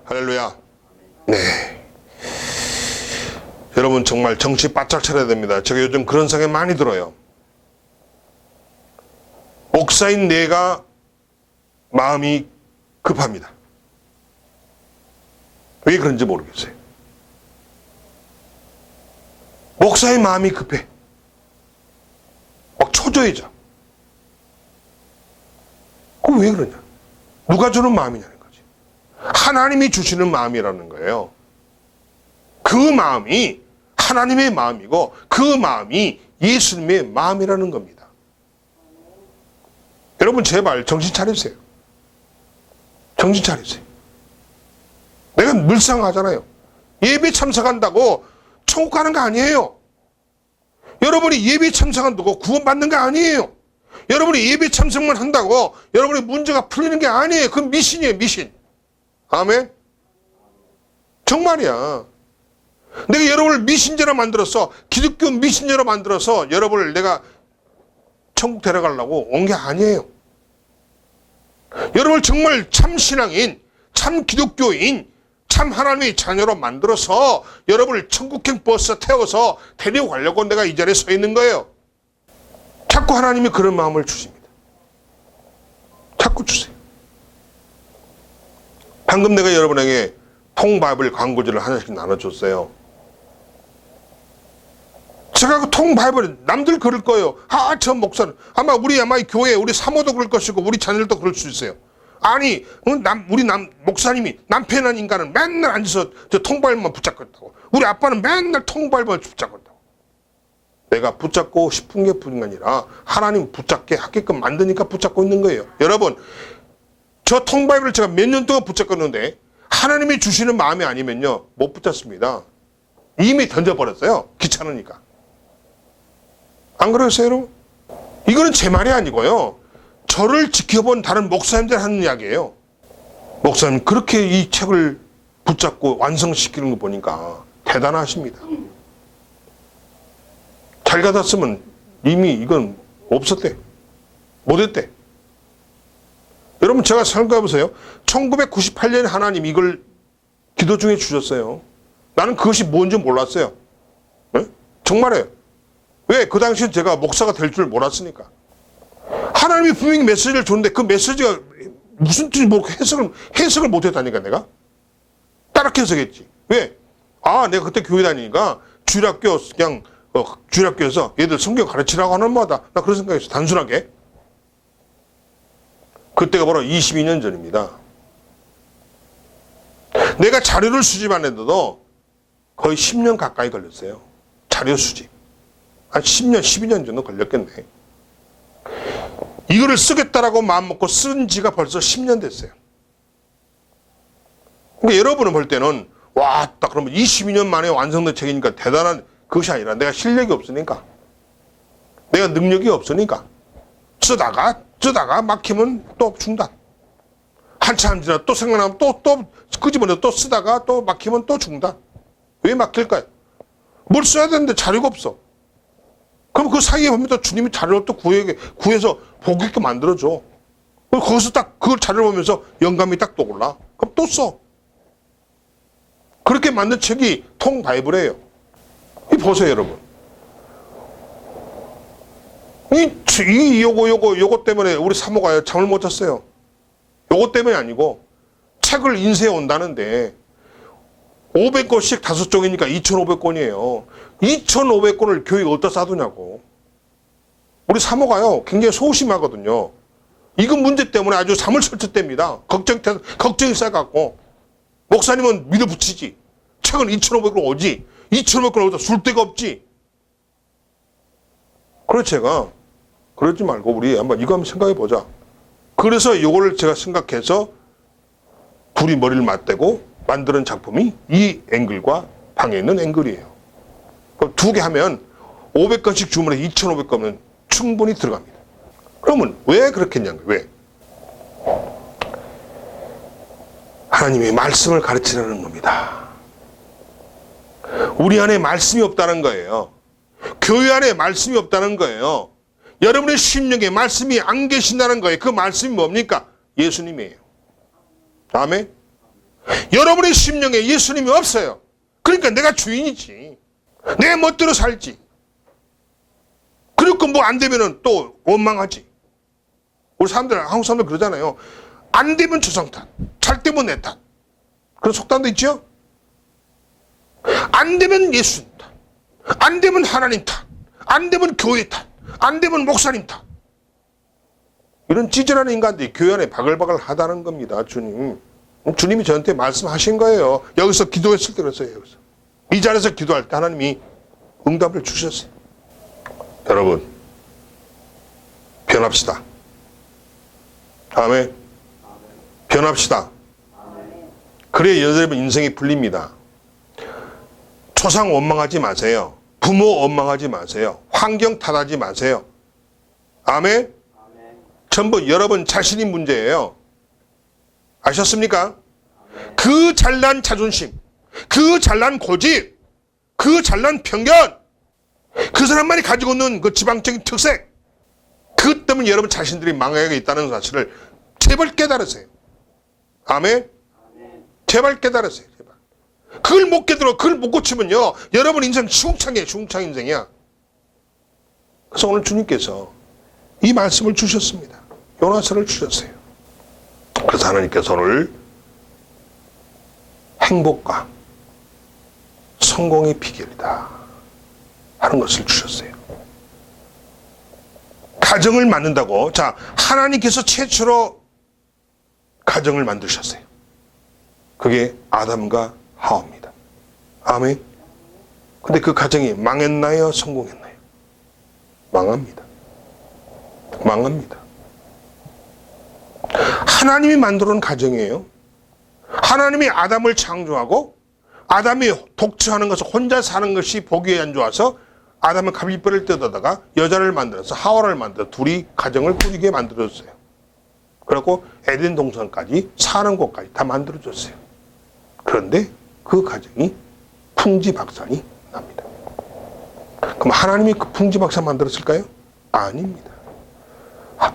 할렐루야. 네. 여러분 정말 정신 바짝 차려야 됩니다. 제가 요즘 그런 생각이 많이 들어요. 목사인 내가 마음이 급합니다. 왜 그런지 모르겠어요. 목사의 마음이 급해. 막 초조해져. 그럼 왜 그러냐? 누가 주는 마음이냐는 거지. 하나님이 주시는 마음이라는 거예요. 그 마음이 하나님의 마음이고 그 마음이 예수님의 마음이라는 겁니다. 여러분 제발 정신 차리세요. 정신 차리세요. 내가 늘상 하잖아요. 예배 참석한다고 천국 가는 거 아니에요. 여러분이 예배 참석한다고 구원받는 거 아니에요. 여러분이 예배 참석만 한다고 여러분의 문제가 풀리는 게 아니에요. 그건 미신이에요, 미신. 아멘? 정말이야. 내가 여러분을 미신자로 만들어서, 기독교 미신자로 만들어서 여러분을 내가 천국 데려가려고 온 게 아니에요. 여러분을 정말 참 신앙인, 참 기독교인, 참 하나님의 자녀로 만들어서 여러분을 천국행 버스 태워서 데려가려고 내가 이 자리에 서 있는 거예요. 자꾸 하나님이 그런 마음을 주십니다. 자꾸 주세요. 방금 내가 여러분에게 통바이블 광고지를 하나씩 나눠줬어요. 제가 그 통바이블 남들 그럴 거예요. 저 목사는 아마 이 교회 우리 사모도 그럴 것이고 우리 자녀들도 그럴 수 있어요. 아니 우리 목사님이 남편한 인간은 맨날 앉아서 저 통바이블만 붙잡고 있다고. 우리 아빠는 맨날 통바이블만 붙잡고 있다고. 내가 붙잡고 싶은 게 뿐이 아니라 하나님 붙잡게 하게끔 만드니까 붙잡고 있는 거예요. 여러분 저 통바이블을 제가 몇 년 동안 붙잡고 있는데 하나님이 주시는 마음이 아니면요 못 붙잡습니다. 이미 던져버렸어요. 귀찮으니까. 안 그러세요 여러분? 이거는 제 말이 아니고요. 저를 지켜본 다른 목사님들 하는 이야기예요. 목사님 그렇게 이 책을 붙잡고 완성시키는 거 보니까 대단하십니다. 잘 가졌으면 이미 이건 없었대. 못했대. 여러분 제가 생각해 보세요. 1998년에 하나님 이걸 기도 중에 주셨어요. 나는 그것이 뭔지 몰랐어요. 네? 정말이에요. 왜? 그 당시에 제가 목사가 될 줄 몰랐으니까. 하나님이 분명히 메시지를 줬는데 그 메시지가 무슨 뜻인지 모르고 해석을 못했다니까 내가. 따라서 해석했지. 왜? 내가 그때 교회 다니니까 주일학교 그냥 주일학교에서 얘들 성경 가르치라고 하는 마다 나 그런 생각했어. 단순하게. 그때가 바로 22년 전입니다. 내가 자료를 수집하는데도 거의 10년 가까이 걸렸어요. 자료 수집. 한 10년, 12년 정도 걸렸겠네. 이거를 쓰겠다라고 마음먹고 쓴 지가 벌써 10년 됐어요. 그러니까 여러분은 볼 때는 딱 그러면 22년 만에 완성된 책이니까 대단한 그것이 아니라 내가 실력이 없으니까 내가 능력이 없으니까 쓰다가 막히면 또 중단. 한참 지나 또 생각나면 또 끄집어내 또 쓰다가 또 막히면 또 중단. 왜 막힐까요? 뭘 써야 되는데 자료가 없어. 그럼 그 사이에 보면 또 주님이 자료를 또 구해서 보기 있게 만들어줘. 거기서 딱 그걸 자료를 보면서 영감이 딱 떠올라. 그럼 또 써. 그렇게 만든 책이 통바이블이에요. 이 보세요 여러분. 요거 때문에 우리 사모가 잠을 못 잤어요. 요거 때문이 아니고 책을 인쇄해 온다는데 500권씩 5종이니까 2,500권이에요. 2,500권을 교회에 어디다 싸두냐고. 우리 사모가요 굉장히 소심하거든요. 이거 문제 때문에 아주 사물설쳤답니다. 걱정이 쌓여갖고 목사님은 밀어붙이지. 책은 2,500권 오지. 2,500권 어디다 줄 데가 없지. 그래서 제가 그러지 말고 우리 한번 이거 한번 생각해 보자. 그래서 이거를 제가 생각해서 둘이 머리를 맞대고 만드는 작품이 이 앵글과 방에 있는 앵글이에요. 두 개 하면 500건씩 주문해 2,500건은 충분히 들어갑니다. 그러면 왜 그렇게 했냐고요? 왜? 하나님의 말씀을 가르치라는 겁니다. 우리 안에 말씀이 없다는 거예요. 교회 안에 말씀이 없다는 거예요. 여러분의 심령에 말씀이 안 계신다는 거예요. 그 말씀이 뭡니까? 예수님이에요. 아멘? 여러분의 심령에 예수님이 없어요. 그러니까 내가 주인이지. 내 멋대로 살지. 그리고 뭐 안 되면은 또 원망하지. 우리 사람들, 한국 사람들 그러잖아요. 안 되면 주상 탓, 잘 되면 내 탓. 그런 속담도 있죠? 안 되면 예수님 탓, 안 되면 하나님 탓, 안 되면 교회 탓, 안 되면 목사님 탓. 이런 찌질한 인간들이 교회 안에 바글바글 하다는 겁니다. 주님이 저한테 말씀하신 거예요. 여기서 기도했을 때 그랬어요. 여기서. 이 자리에서 기도할 때 하나님이 응답을 주셨어요. 여러분, 변합시다. 아멘. 변합시다. 그래야 여러분 인생이 풀립니다. 조상 원망하지 마세요. 부모 원망하지 마세요. 환경 탓하지 마세요. 아멘. 전부 여러분 자신이 문제예요. 아셨습니까? 그 잘난 자존심, 그 잘난 고집, 그 잘난 편견, 그 사람만이 가지고 있는 그 지방적인 특색, 그것 때문에 여러분 자신들이 망하게 있다는 사실을 제발 깨달으세요. 아멘? 제발 깨달으세요. 제발. 그걸 못 깨달아, 그걸 못 고치면요, 여러분 인생 시궁창이에요. 시궁창 인생이야. 그래서 오늘 주님께서 이 말씀을 주셨습니다. 요나서를 주셨어요. 그래서 하나님께서 오늘 행복과 성공의 비결이다 하는 것을 주셨어요. 가정을 만든다고. 자, 하나님께서 최초로 가정을 만드셨어요. 그게 아담과 하와입니다. 아멘. 근데 그 가정이 망했나요? 성공했나요? 망합니다. 망합니다. 하나님이 만들어 놓은 가정이에요. 하나님이 아담을 창조하고 아담이 독처하는 것을 혼자 사는 것이 보기에 안 좋아서 아담은 갈비뼈를 뜯어다가 여자를 만들어서 하와를 만들어 둘이 가정을 꾸리게 만들어줬어요. 그리고 에덴 동산까지 사는 곳까지 다 만들어줬어요. 그런데 그 가정이 풍지박산이 납니다. 그럼 하나님이 그 풍지박산 만들었을까요? 아닙니다.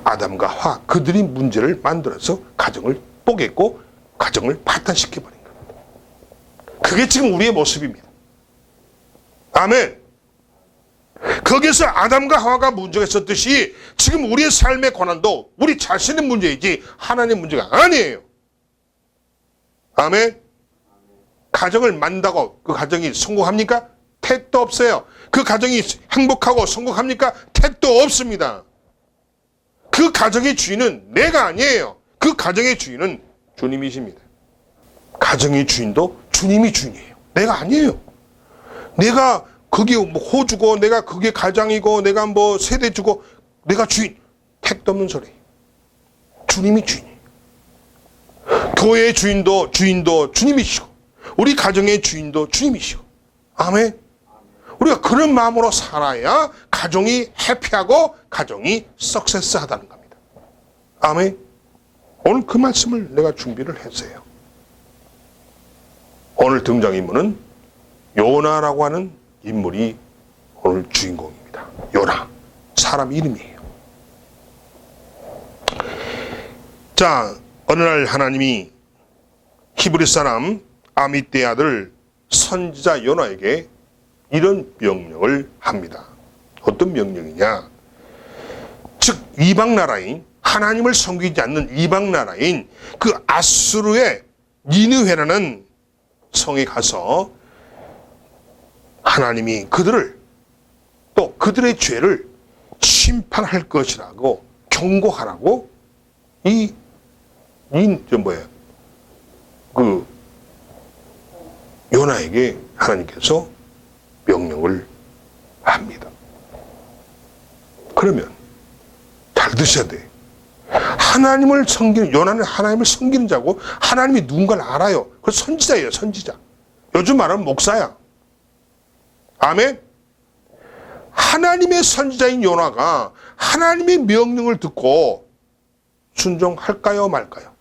아담과 하와 그들이 문제를 만들어서 가정을 뽀겠고 가정을 파탄시켜버린 겁니다. 그게 지금 우리의 모습입니다. 아멘. 거기서 아담과 하와가 문제가 있었듯이 지금 우리의 삶의 고난도 우리 자신의 문제이지 하나님의 문제가 아니에요. 아멘. 가정을 만든다고 그 가정이 성공합니까? 택도 없어요. 그 가정이 행복하고 성공합니까? 택도 없습니다. 그 가정의 주인은 내가 아니에요. 그 가정의 주인은 주님이십니다. 가정의 주인도 주님이 주인이에요. 내가 아니에요. 내가 거기 뭐 호주고 내가 그게 가장이고 내가 뭐 세대주고 내가 주인. 택도 없는 소리. 주님이 주인이에요. 교회의 주인도 주님이시고 우리 가정의 주인도 주님이시고. 아멘. 우리가 그런 마음으로 살아야 가정이 해피하고 가정이 석세스하다는 겁니다. 아멘. 오늘 그 말씀을 내가 준비를 했어요. 오늘 등장인물은 요나라고 하는 인물이 오늘 주인공입니다. 요나. 사람 이름이에요. 자, 어느 날 하나님이 히브리 사람 아미떼 아들 선지자 요나에게 이런 명령을 합니다. 어떤 명령이냐? 즉 이방 나라인 하나님을 섬기지 않는 이방 나라인 그 아수르의 니느웨라는 성에 가서 하나님이 그들을 또 그들의 죄를 심판할 것이라고 경고하라고 그 요나에게 하나님께서 명령을 합니다. 그러면 잘 드셔야 돼. 하나님을 섬기는, 요나는 하나님을 섬기는 자고 하나님이 누군가를 알아요. 그 선지자예요. 선지자. 요즘 말하면 목사야. 아멘. 하나님의 선지자인 요나가 하나님의 명령을 듣고 순종할까요 말까요?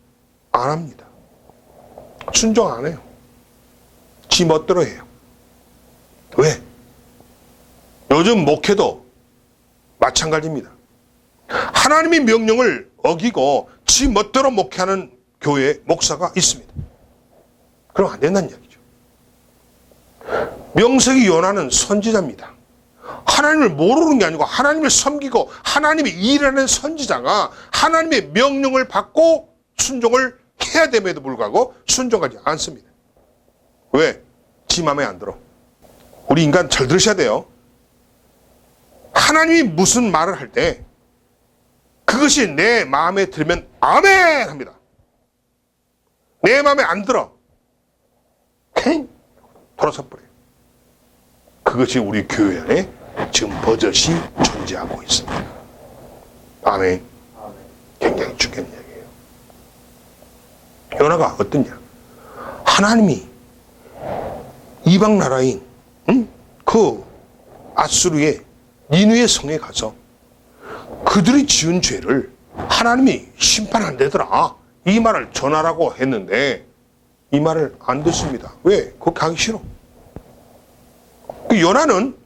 안 합니다. 순종 안 해요. 지 멋대로 해요. 왜? 요즘 목회도 마찬가지입니다. 하나님의 명령을 어기고 지 멋대로 목회하는 교회 목사가 있습니다. 그럼 안 된다는 이야기죠. 명색이 요나는 선지자입니다. 하나님을 모르는 게 아니고 하나님을 섬기고 하나님의 일하는 선지자가 하나님의 명령을 받고 순종을 해야 됨에도 불구하고 순종하지 않습니다. 왜? 지 마음에 안 들어. 우리 인간 잘 들으셔야 돼요. 하나님이 무슨 말을 할 때 그것이 내 마음에 들면 아멘 합니다. 내 마음에 안 들어. 돌아서 버려요. 그것이 우리 교회 안에 지금 버젓이 존재하고 있습니다. 아멘. 굉장히 중요한 이야기예요. 요나가 어떠냐? 하나님이 이방 나라인 그 아수르의 니느웨 성에 가서 그들이 지은 죄를 하나님이 심판 안 되더라, 이 말을 전하라고 했는데 이 말을 안 듣습니다. 왜? 그거 가기 싫어. 그 요나는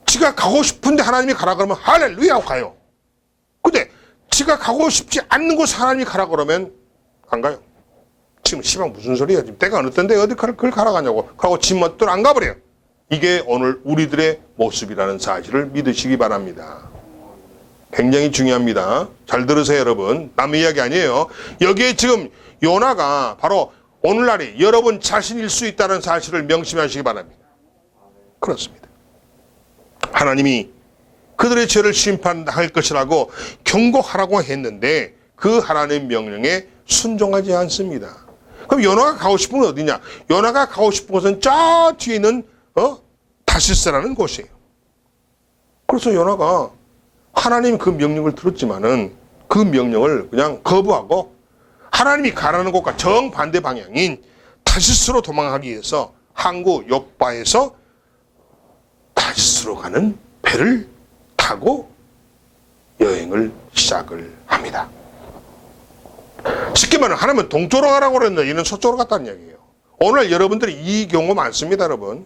지가 가고 싶은데 하나님이 가라 그러면 할렐루야 하고 가요. 근데 지가 가고 싶지 않는 곳 하나님이 가라 그러면 안 가요. 지금 시방 무슨 소리야? 지금 때가 어느 때인데 어디 그걸 가라 가냐고. 하고 지 멋대로 안 가버려요. 이게 오늘 우리들의 모습이라는 사실을 믿으시기 바랍니다. 굉장히 중요합니다. 잘 들으세요, 여러분. 남의 이야기 아니에요. 여기에 지금 요나가 바로 오늘날이 여러분 자신일 수 있다는 사실을 명심하시기 바랍니다. 그렇습니다. 하나님이 그들의 죄를 심판할 것이라고 경고하라고 했는데 그 하나님의 명령에 순종하지 않습니다. 그럼 요나가 가고 싶은 건 어디냐? 요나가 가고 싶은 곳은 저 뒤에 있는 다시스라는 곳이에요. 그래서 요나가 하나님 그 명령을 들었지만은 그 명령을 그냥 거부하고 하나님이 가라는 곳과 정반대 방향인 다시스로 도망하기 위해서 항구 욥바에서 다시스로 가는 배를 타고 여행을 시작을 합니다. 쉽게 말하면 하나님은 동쪽으로 가라고 그랬는데 얘는 서쪽으로 갔다는 이야기예요. 오늘 여러분들이 이 경우 많습니다, 여러분.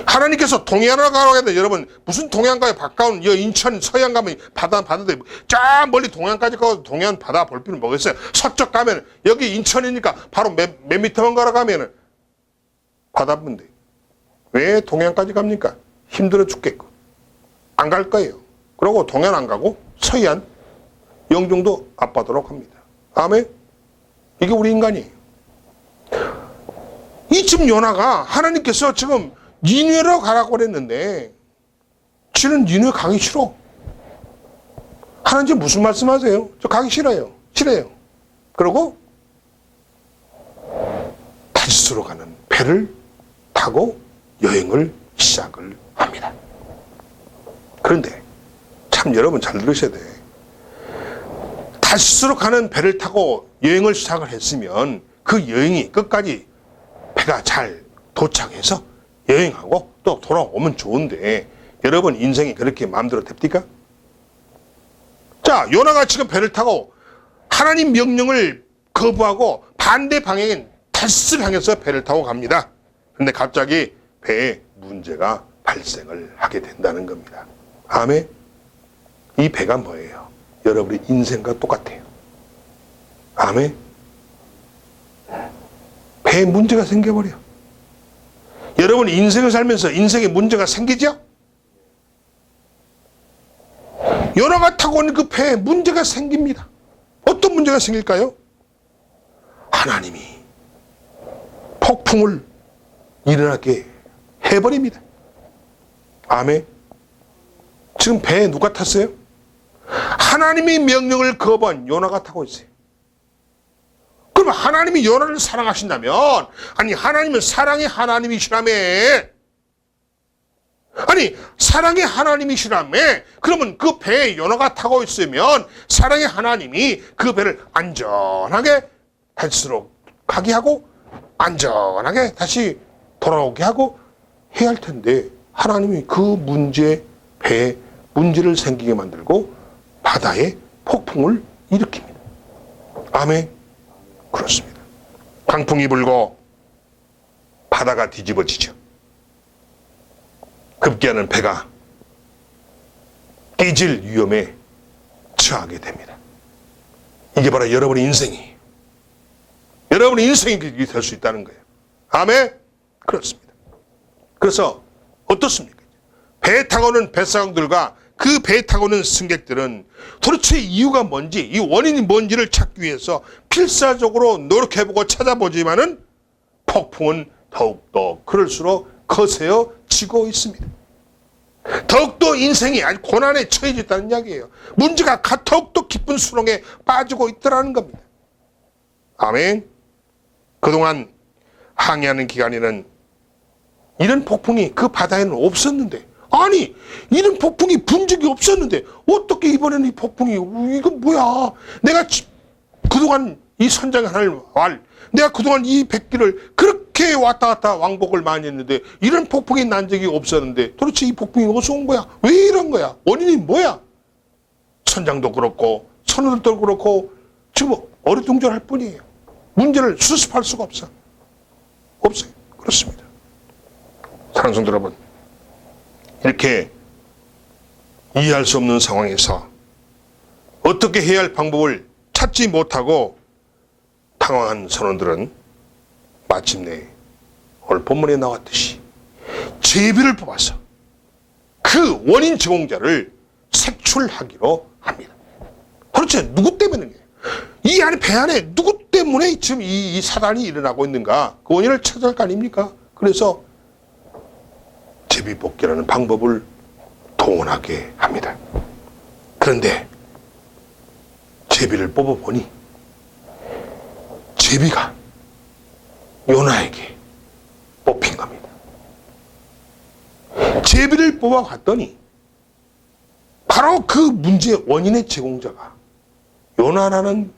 하나님께서 동해안으로 가라고 했는데 여러분 무슨 동해안가에 가까운 인천 서해안 가면 바다인데 쫙 멀리 동해안까지 가서 동해안 바다 볼 필요는 뭐겠어요? 서쪽 가면 여기 인천이니까 바로 몇 미터만 걸어가면은 바다인데 왜 동해안까지 갑니까? 힘들어 죽겠고 안 갈 거예요. 그리고 동해안 안 가고 서해안 영종도 앞바다로 갑니다. 아멘. 이게 우리 인간이에요. 이쯤 요나가 하나님께서 지금 니느웨로 가라고 그랬는데 지는 니느웨 가기 싫어. 하나님 무슨 말씀하세요? 저 가기 싫어요. 그리고 다시스로 가는 배를 타고 여행을 시작을 합니다. 그런데 참 여러분 잘 들으셔야 돼. 다시스로 가는 배를 타고 여행을 시작을 했으면 그 여행이 끝까지 배가 잘 도착해서 여행하고 또 돌아오면 좋은데 여러분 인생이 그렇게 마음대로 됩니까? 자, 요나가 지금 배를 타고 하나님 명령을 거부하고 반대 방향인 다시스를 향해서 배를 타고 갑니다. 그런데 갑자기 배에 문제가 발생을 하게 된다는 겁니다. 아멘. 이 배가 뭐예요? 여러분의 인생과 똑같아요. 아멘. 배에 문제가 생겨버려. 여러분 인생을 살면서 인생에 문제가 생기죠? 요나가 타고 있는 그 배에 문제가 생깁니다. 어떤 문제가 생길까요? 하나님이 폭풍을 일어나게 해버립니다. 아멘. 지금 배에 누가 탔어요? 하나님의 명령을 거부한 요나가 타고 있어요. 그럼 하나님이 요나를 사랑하신다면, 아니 하나님은 사랑의 하나님이시라며, 아니 사랑의 하나님이시라며, 그러면 그 배에 요나가 타고 있으면 사랑의 하나님이 그 배를 안전하게 다시스로 가게 하고 안전하게 다시 돌아오게 하고 해야 할 텐데 하나님이 그 배에 문제를 생기게 만들고 바다에 폭풍을 일으킵니다. 아멘. 그렇습니다. 강풍이 불고 바다가 뒤집어지죠. 급기야는 배가 깨질 위험에 처하게 됩니다. 이게 바로 여러분의 인생이에요. 여러분의 인생이 그렇게 될 수 있다는 거예요. 아멘? 그렇습니다. 그래서 어떻습니까? 배에 타고 오는 뱃사공들과 그 배에 타고 오는 승객들은 도대체 이유가 뭔지, 이 원인이 뭔지를 찾기 위해서 필사적으로 노력해보고 찾아보지만은 폭풍은 더욱더 그럴수록 거세어지고 있습니다. 더욱더 인생이 아주 고난에 처해져 있다는 이야기예요. 문제가 더욱더 깊은 수렁에 빠지고 있더라는 겁니다. 아멘. 그동안 항해하는 기간에는 이런 폭풍이 그 바다에는 없었는데, 아니 이런 폭풍이 분 적이 없었는데 어떻게 이번에는 이 폭풍이, 이건 뭐야, 내가 그동안 이 선장 하나를 내가 그동안 이 백기를 그렇게 왔다 갔다 왕복을 많이 했는데 이런 폭풍이 난 적이 없었는데 도대체 이 폭풍이 어디서 온 거야? 왜 이런 거야? 원인이 뭐야? 선장도 그렇고 선원들도 그렇고 지금 어리둥절할 뿐이에요. 문제를 수습할 수가 없어요. 그렇습니다. 사랑하는 성도 여러분, 이렇게 이해할 수 없는 상황에서 어떻게 해야 할 방법을 찾지 못하고 당황한 선원들은 마침내 오늘 본문에 나왔듯이 제비를 뽑아서 그 원인 제공자를 색출하기로 합니다. 도대체 누구 때문에, 이 안에 배 안에 누구 때문에 지금 이 사단이 일어나고 있는가, 그 원인을 찾아야 할 거 아닙니까? 그래서 제비뽑기라는 방법을 동원하게 합니다. 그런데 제비를 뽑아보니 제비가 요나에게 뽑힌 겁니다. 제비를 뽑아봤더니 바로 그 문제의 원인의 제공자가 요나라는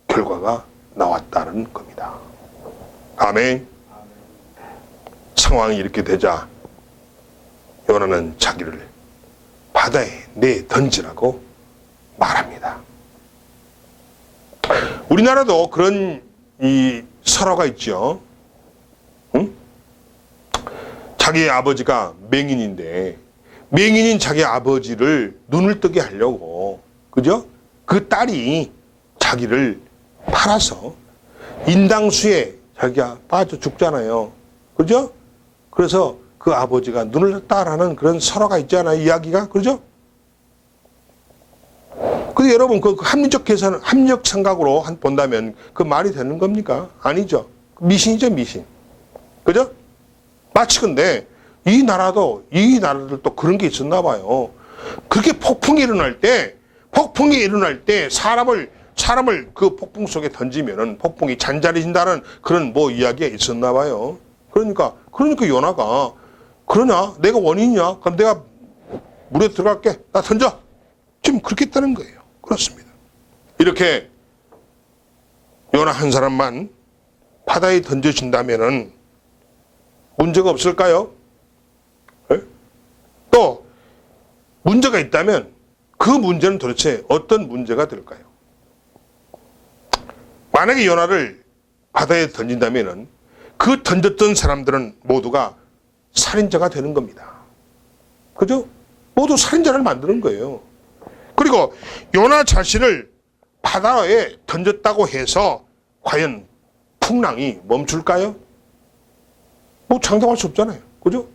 결과가 나왔다는 겁니다. 아멘. 상황이 이렇게 되자 요나는 자기를 바다에 내던지라고 말합니다. 우리나라도 그런 이 설화가 있죠. 응? 자기의 아버지가 맹인인데 맹인인 자기 아버지를 눈을 뜨게 하려고, 그죠? 그 딸이 자기를 팔아서 인당수에 자기가 빠져 죽잖아요. 그죠? 그래서 그 아버지가 눈을 따라하는 그런 설화가 있잖아요. 이야기가. 그죠? 근데 여러분, 그 합리적 계산, 합리적 생각으로 본다면 그 말이 되는 겁니까? 아니죠. 미신이죠, 미신. 그죠? 마치 근데 이 나라들도 그런 게 있었나 봐요. 그렇게 폭풍이 일어날 때 사람을 그 폭풍 속에 던지면은 폭풍이 잔잔해진다는 그런 이야기가 있었나 봐요. 그러니까 요나가, 그러냐? 내가 원인이냐? 그럼 내가 물에 들어갈게. 나 던져. 지금 그렇게 했다는 거예요. 그렇습니다. 이렇게 요나 한 사람만 바다에 던져진다면은 문제가 없을까요? 네? 또 문제가 있다면 그 문제는 도대체 어떤 문제가 될까요? 만약에 요나를 바다에 던진다면은 그 던졌던 사람들은 모두가 살인자가 되는 겁니다. 그죠? 모두 살인자를 만드는 거예요. 그리고 요나 자신을 바다에 던졌다고 해서 과연 풍랑이 멈출까요? 장담할 수 없잖아요. 그죠?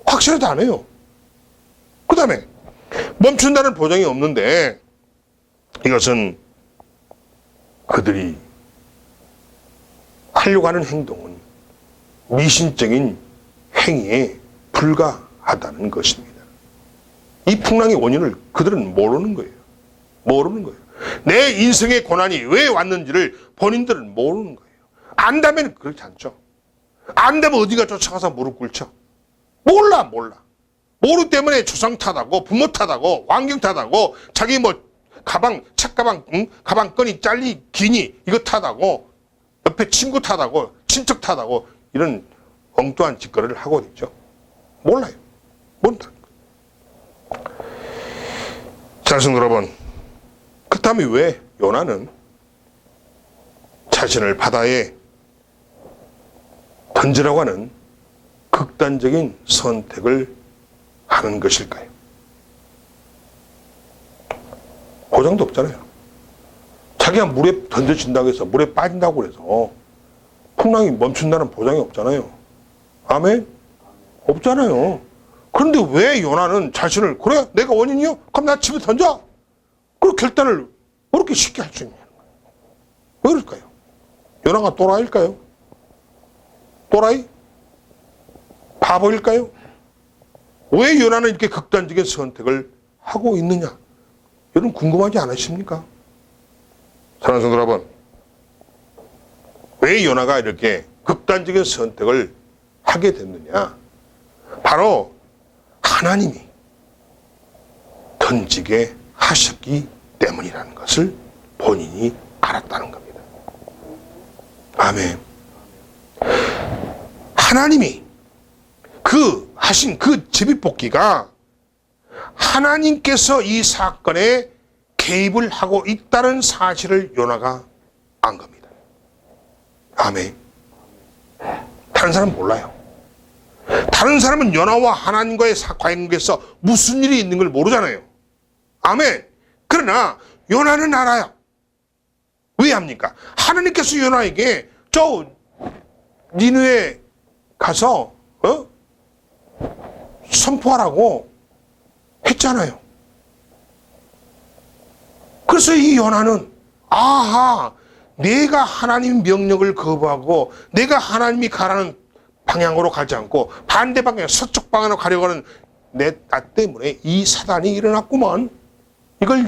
확실하지 않아요. 그 다음에 멈춘다는 보장이 없는데 이것은 그들이 하려고 하는 행동은 미신적인 행위에 불과하다는 것입니다. 이 풍랑의 원인을 그들은 모르는 거예요. 내 인생의 고난이 왜 왔는지를 본인들은 모르는 거예요. 안다면 그렇지 않죠. 안다면 어디가 쫓아가서 무릎 꿇죠. 몰라. 모르기 때문에 조상 탓하고 부모 탓하고 환경 탓하고 자기 책가방, 가방끈이 기니 이거 탓하고 옆에 친구 탓하고 친척 탓하고 이런 엉뚱한 짓거리를 하고 있죠. 몰라요. 모른다. 자, 성도 여러분, 그렇다면 왜 요나는 자신을 바다에 던지라고 하는 극단적인 선택을 하는 것일까요? 보장도 없잖아요. 자기가 물에 던져진다고 해서 물에 빠진다고 그래서 풍랑이 멈춘다는 보장이 없잖아요. 아멘? 없잖아요. 그런데 왜 요나는 자신을 그래? 내가 원인이요? 그럼 나 집에 던져. 그 결단을 왜 이렇게 쉽게 할 수 있냐? 왜 그럴까요? 요나가 또라이일까요? 또라이? 바보일까요? 왜 요나는 이렇게 극단적인 선택을 하고 있느냐? 여러분 궁금하지 않으십니까? 사랑하는 성도 여러분, 왜 요나가 이렇게 극단적인 선택을 하게 됐느냐? 바로 하나님이 던지게 하셨기 때문이라는 것을 본인이 알았다는 겁니다. 아멘. 하나님이 하신 그 제비뽑기가 하나님께서 이 사건에 개입을 하고 있다는 사실을 요나가 안 겁니다. 아멘. 다른 사람은 몰라요. 다른 사람은 요나와 하나님과의 관계에서 무슨 일이 있는 걸 모르잖아요. 아멘. 그러나 요나는 알아요. 왜 합니까? 하나님께서 요나에게 니느웨 가서 선포하라고 했잖아요. 그래서 이 요나는 아하, 내가 하나님 명령을 거부하고 내가 하나님이 가라는 방향으로 가지 않고 반대 방향, 서쪽 방향으로 가려고 하는 나 때문에 이 사단이 일어났구만. 이걸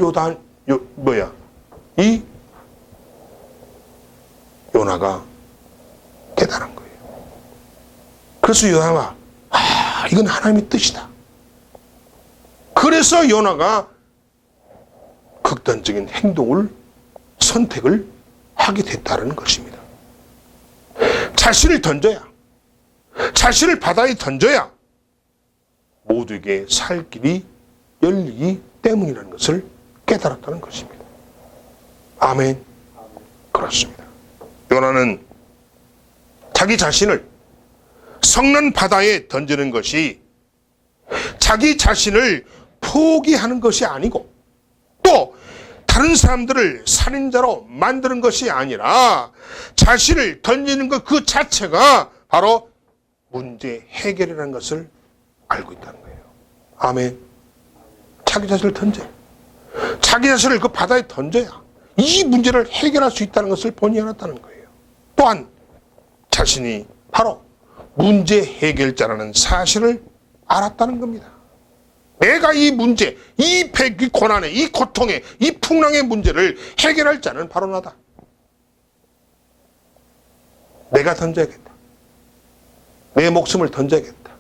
이 요나가 깨달은 거예요. 그래서 요나가 이건 하나님의 뜻이다. 그래서 요나가 극단적인 선택을 하게 됐다는 것입니다. 자신을 던져야, 자신을 바다에 던져야 모두에게 살 길이 열리기 때문이라는 것을 깨달았다는 것입니다. 아멘. 그렇습니다. 요나는 자기 자신을 성난 바다에 던지는 것이 자기 자신을 포기하는 것이 아니고 또 다른 사람들을 살인자로 만드는 것이 아니라 자신을 던지는 것 그 자체가 바로 문제 해결이라는 것을 알고 있다는 거예요. 아멘. 자기 자신을 던져요. 자기 자신을 그 바다에 던져야 이 문제를 해결할 수 있다는 것을 본인이 알았다는 거예요. 또한 자신이 바로 문제 해결자라는 사실을 알았다는 겁니다. 내가 이 문제, 이 고난의, 이 고통의, 이 풍랑의 문제를 해결할 자는 바로 나다. 내가 던져야겠다. 내 목숨을 던져야겠다.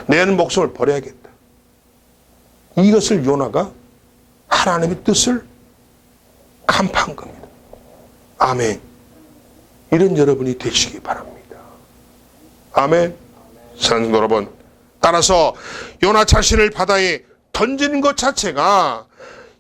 내 목숨을 버려야겠다. 이것을 요나가 하나님의 뜻을 간파한 겁니다. 아멘. 이런 여러분이 되시기 바랍니다. 아멘. 사랑하는 여러분, 따라서 요나 자신을 바다에 던지는 것 자체가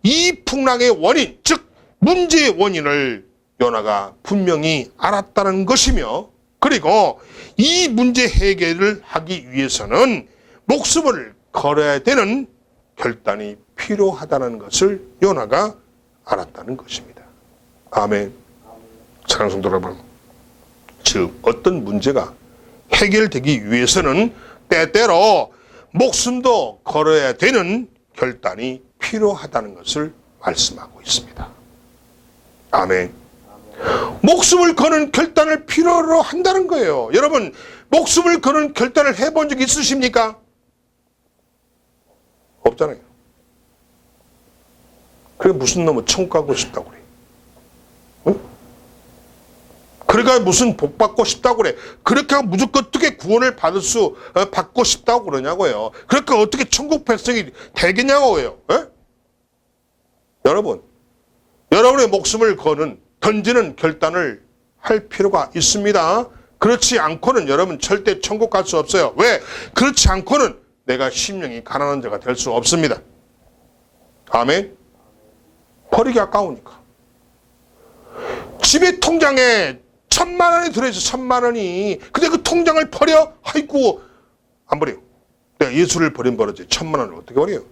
이 풍랑의 원인, 즉 문제의 원인을 요나가 분명히 알았다는 것이며, 그리고 이 문제 해결을 하기 위해서는 목숨을 걸어야 되는 결단이 필요하다는 것을 요나가 알았다는 것입니다. 아멘. 사랑하는 성도 여러분, 즉 어떤 문제가 해결되기 위해서는 때때로 목숨도 걸어야 되는 결단이 필요하다는 것을 말씀하고 있습니다. 아멘. 목숨을 거는 결단을 필요로 한다는 거예요. 여러분, 목숨을 거는 결단을 해본 적 있으십니까? 없잖아요. 그래 무슨 놈은 천국 가고 싶다고 그래. 응? 그러니까 무슨 복 받고 싶다고 그래. 그렇게 하면 무조건 어떻게 구원을 받고 싶다고 그러냐고요. 그러니까 어떻게 천국 백성이 되겠냐고요. 에? 여러분, 여러분의 목숨을 던지는 결단을 할 필요가 있습니다. 그렇지 않고는 여러분 절대 천국 갈 수 없어요. 왜? 그렇지 않고는 내가 심령이 가난한 자가 될 수 없습니다. 아멘. 버리기 아까우니까. 집에 통장에 1,000만 원이 들어있어. 1,000만 원이. 근데 그 통장을 버려? 아이고, 안 버려요. 내가 예수를 버린 버릇이 1,000만 원을 어떻게 버려요?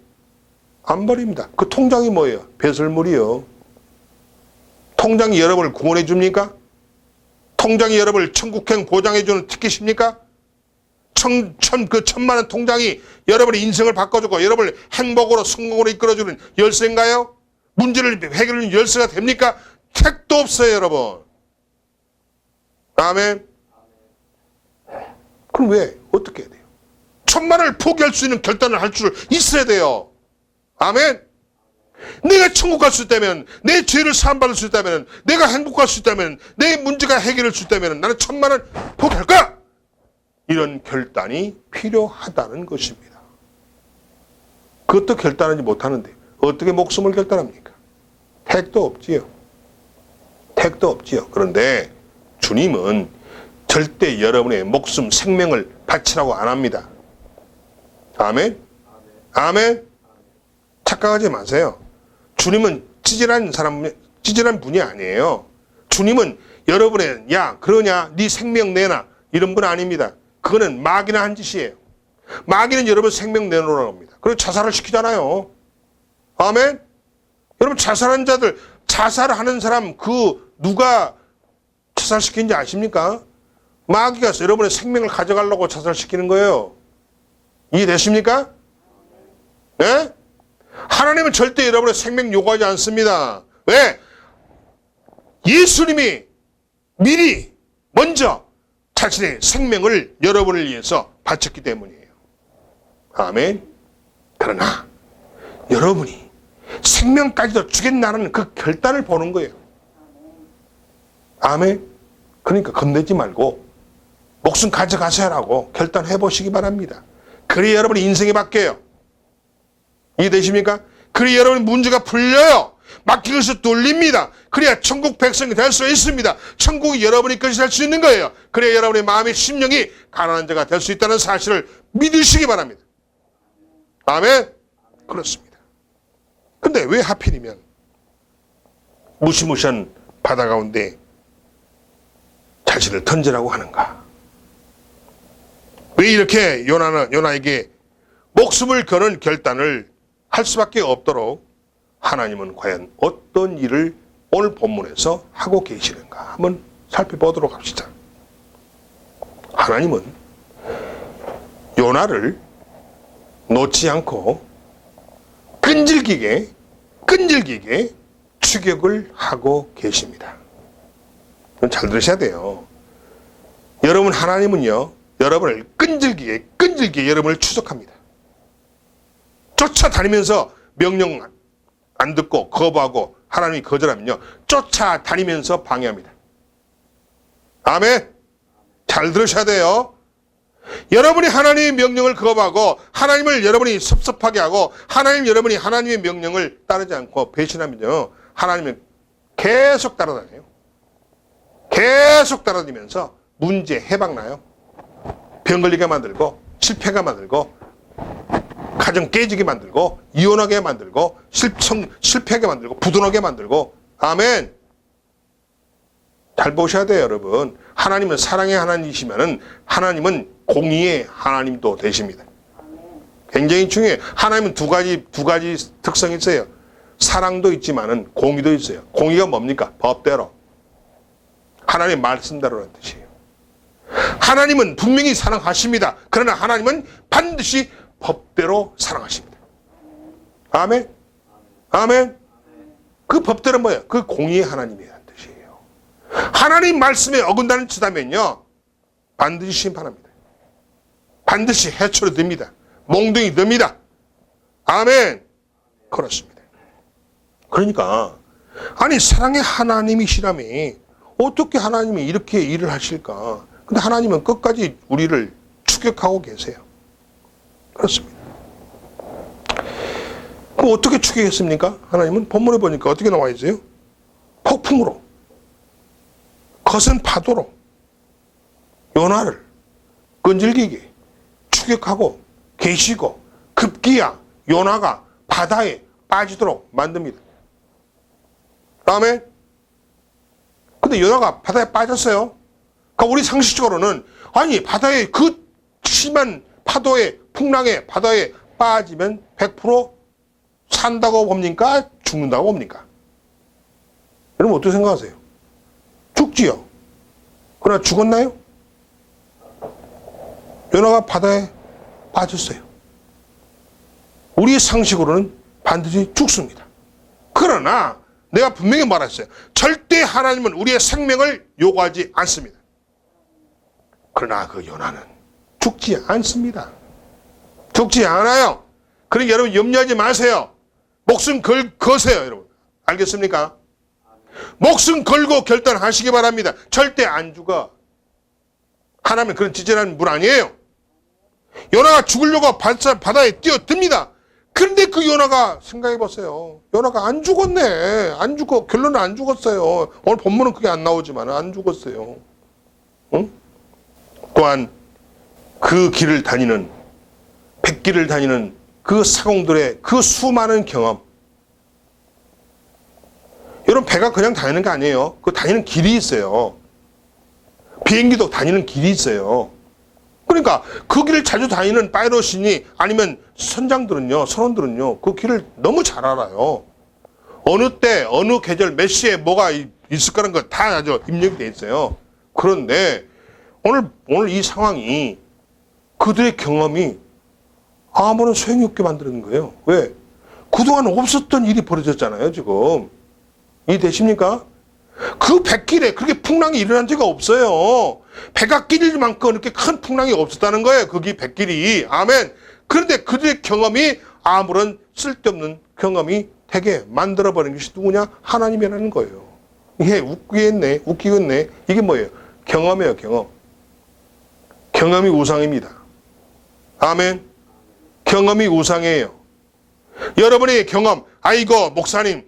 안 버립니다. 그 통장이 뭐예요? 배설물이요. 통장이 여러분을 구원해 줍니까? 통장이 여러분을 천국행 보장해 주는 티켓입니까? 그 1,000만 원 통장이 여러분의 인생을 바꿔주고 여러분을 행복으로 성공으로 이끌어주는 열쇠인가요? 문제를 해결하는 열쇠가 됩니까? 택도 없어요, 여러분. 아멘. 그럼 왜? 어떻게 해야 돼요? 1,000만 원을 포기할 수 있는 결단을 할 줄 있어야 돼요. 아멘. 내가 천국 갈 수 있다면, 내 죄를 사함받을 수 있다면, 내가 행복할 수 있다면, 내 문제가 해결할 수 있다면 나는 1,000만 원 포기할까? 이런 결단이 필요하다는 것입니다. 그것도 결단하지 못하는데 어떻게 목숨을 결단합니까? 택도 없지요. 택도 없지요. 그런데 주님은 절대 여러분의 목숨, 생명을 바치라고 안 합니다. 아멘? 아멘? 착각하지 마세요. 주님은 찌질한 분이 아니에요. 주님은 여러분의 야 그러냐 네 생명 내놔 이런 분 아닙니다. 그거는 마귀나 한 짓이에요. 마귀는 여러분 생명 내놓으라고 합니다. 그리고 자살을 시키잖아요. 아멘? 여러분 자살한 자들, 자살하는 사람 누가 자살시키는지 아십니까? 마귀가 여러분의 생명을 가져가려고 자살시키는 거예요. 이해되십니까? 네? 하나님은 절대 여러분의 생명 요구하지 않습니다. 왜? 예수님이 미리 먼저 자신의 생명을 여러분을 위해서 바쳤기 때문이에요. 아멘. 그러나 여러분이 생명까지도 주겠다는 그 결단을 보는 거예요. 아멘. 그러니까 겁내지 말고 목숨 가져가세요라고 결단해 보시기 바랍니다. 그래야 여러분의 인생이 바뀌어요. 이해되십니까? 그래야 여러분의 문제가 풀려요. 막힌 것이 뚫립니다. 그래야 천국 백성이 될 수 있습니다. 천국이 여러분의 것이 될 수 있는 거예요. 그래야 여러분의 마음의 심령이 가난한 자가 될 수 있다는 사실을 믿으시기 바랍니다. 아멘? 그렇습니다. 근데 왜 하필이면 무시무시한 바다 가운데 자신을 던지라고 하는가? 왜 이렇게 요나에게 목숨을 거는 결단을 할 수밖에 없도록 하나님은 과연 어떤 일을 오늘 본문에서 하고 계시는가 한번 살펴보도록 합시다. 하나님은 요나를 놓지 않고 끈질기게 추격을 하고 계십니다. 잘 들으셔야 돼요. 여러분 하나님은요 여러분을 끈질기게 여러분을 추적합니다. 쫓아다니면서 명령 안 듣고 거부하고 하나님이 거절하면요 쫓아다니면서 방해합니다. 아멘. 잘 들으셔야 돼요. 여러분이 하나님의 명령을 거부하고 하나님을 여러분이 섭섭하게 하고 여러분이 하나님의 명령을 따르지 않고 배신하면요 하나님은 계속 따라다녀요. 계속 따라다니면서 문제 해박나요. 병 걸리게 만들고 실패가 만들고 가정 깨지게 만들고 이혼하게 만들고 실패하게 만들고 부도나게 만들고. 아멘. 잘 보셔야 돼요 여러분. 하나님은 사랑의 하나님이시면은 하나님은 공의의 하나님도 되십니다. 굉장히 중요해요. 하나님은 두 가지 특성이 있어요. 사랑도 있지만은 공의도 있어요. 공의가 뭡니까? 법대로. 하나님의 말씀대로라는 뜻이에요. 하나님은 분명히 사랑하십니다. 그러나 하나님은 반드시 법대로 사랑하십니다. 아멘. 아멘. 그 법대로 뭐예요? 그 공의의 하나님이라는 뜻이에요. 하나님 말씀에 어긋나는 짓하면요 반드시 심판합니다. 반드시 해초로 듭니다. 몽둥이 듭니다. 아멘. 그렇습니다. 그러니까 아니 사랑의 하나님이시라며 어떻게 하나님이 이렇게 일을 하실까? 근데 하나님은 끝까지 우리를 추격하고 계세요. 그렇습니다. 그럼 어떻게 추격했습니까? 하나님은 본문에 보니까 어떻게 나와 있어요? 폭풍으로, 거센 파도로 요나를 끈질기게 추격하고 계시고 급기야 요나가 바다에 빠지도록 만듭니다. 다음에 근데 요나가 바다에 빠졌어요. 그러니까 우리 상식적으로는 아니 바다에 그 심한 파도에 풍랑에 바다에 빠지면 100% 산다고 봅니까? 죽는다고 봅니까? 여러분 어떻게 생각하세요? 죽지요. 그러나 죽었나요? 요나가 바다에 빠졌어요. 우리의 상식으로는 반드시 죽습니다. 그러나 내가 분명히 말했어요. 절대 하나님은 우리의 생명을 요구하지 않습니다. 그러나 그 요나는 죽지 않습니다. 죽지 않아요. 그러니까 여러분 염려하지 마세요. 목숨 거세요, 여러분. 알겠습니까? 목숨 걸고 결단하시기 바랍니다. 절대 안 죽어. 하나님은 그런 지질한 분 아니에요. 요나가 죽으려고 바다에 뛰어듭니다. 그런데 그 요나가 생각해보세요. 요나가 안 죽었네. 안 죽어. 결론은 안 죽었어요. 오늘 본문은 그게 안 나오지만 안 죽었어요. 응? 또한 그 길을 다니는, 백길을 다니는 그 사공들의 그 수많은 경험. 여러분 배가 그냥 다니는 게 아니에요. 그 다니는 길이 있어요. 비행기도 다니는 길이 있어요. 그러니까 그 길을 자주 다니는 파이럿이니 아니면 선원들은요, 그 길을 너무 잘 알아요. 어느 때, 어느 계절, 몇 시에 뭐가 있을 거라는 거 다 아주 입력이 돼 있어요. 그런데 오늘 이 상황이 그들의 경험이 아무런 소용이 없게 만드는 거예요. 왜? 그동안 없었던 일이 벌어졌잖아요, 지금. 이해되십니까? 그 백길에 그렇게 풍랑이 일어난 적이 없어요. 배가 끼릴 만큼 그렇게 큰 풍랑이 없었다는 거예요. 거기 백길이. 아멘. 그런데 그들의 경험이 아무런 쓸데없는 경험이 되게 만들어버린 것이 누구냐? 하나님이라는 거예요. 이게 웃기겠네. 이게 뭐예요? 경험이에요, 경험. 경험이 우상입니다. 아멘. 경험이 우상이에요. 여러분의 경험, 아이고 목사님,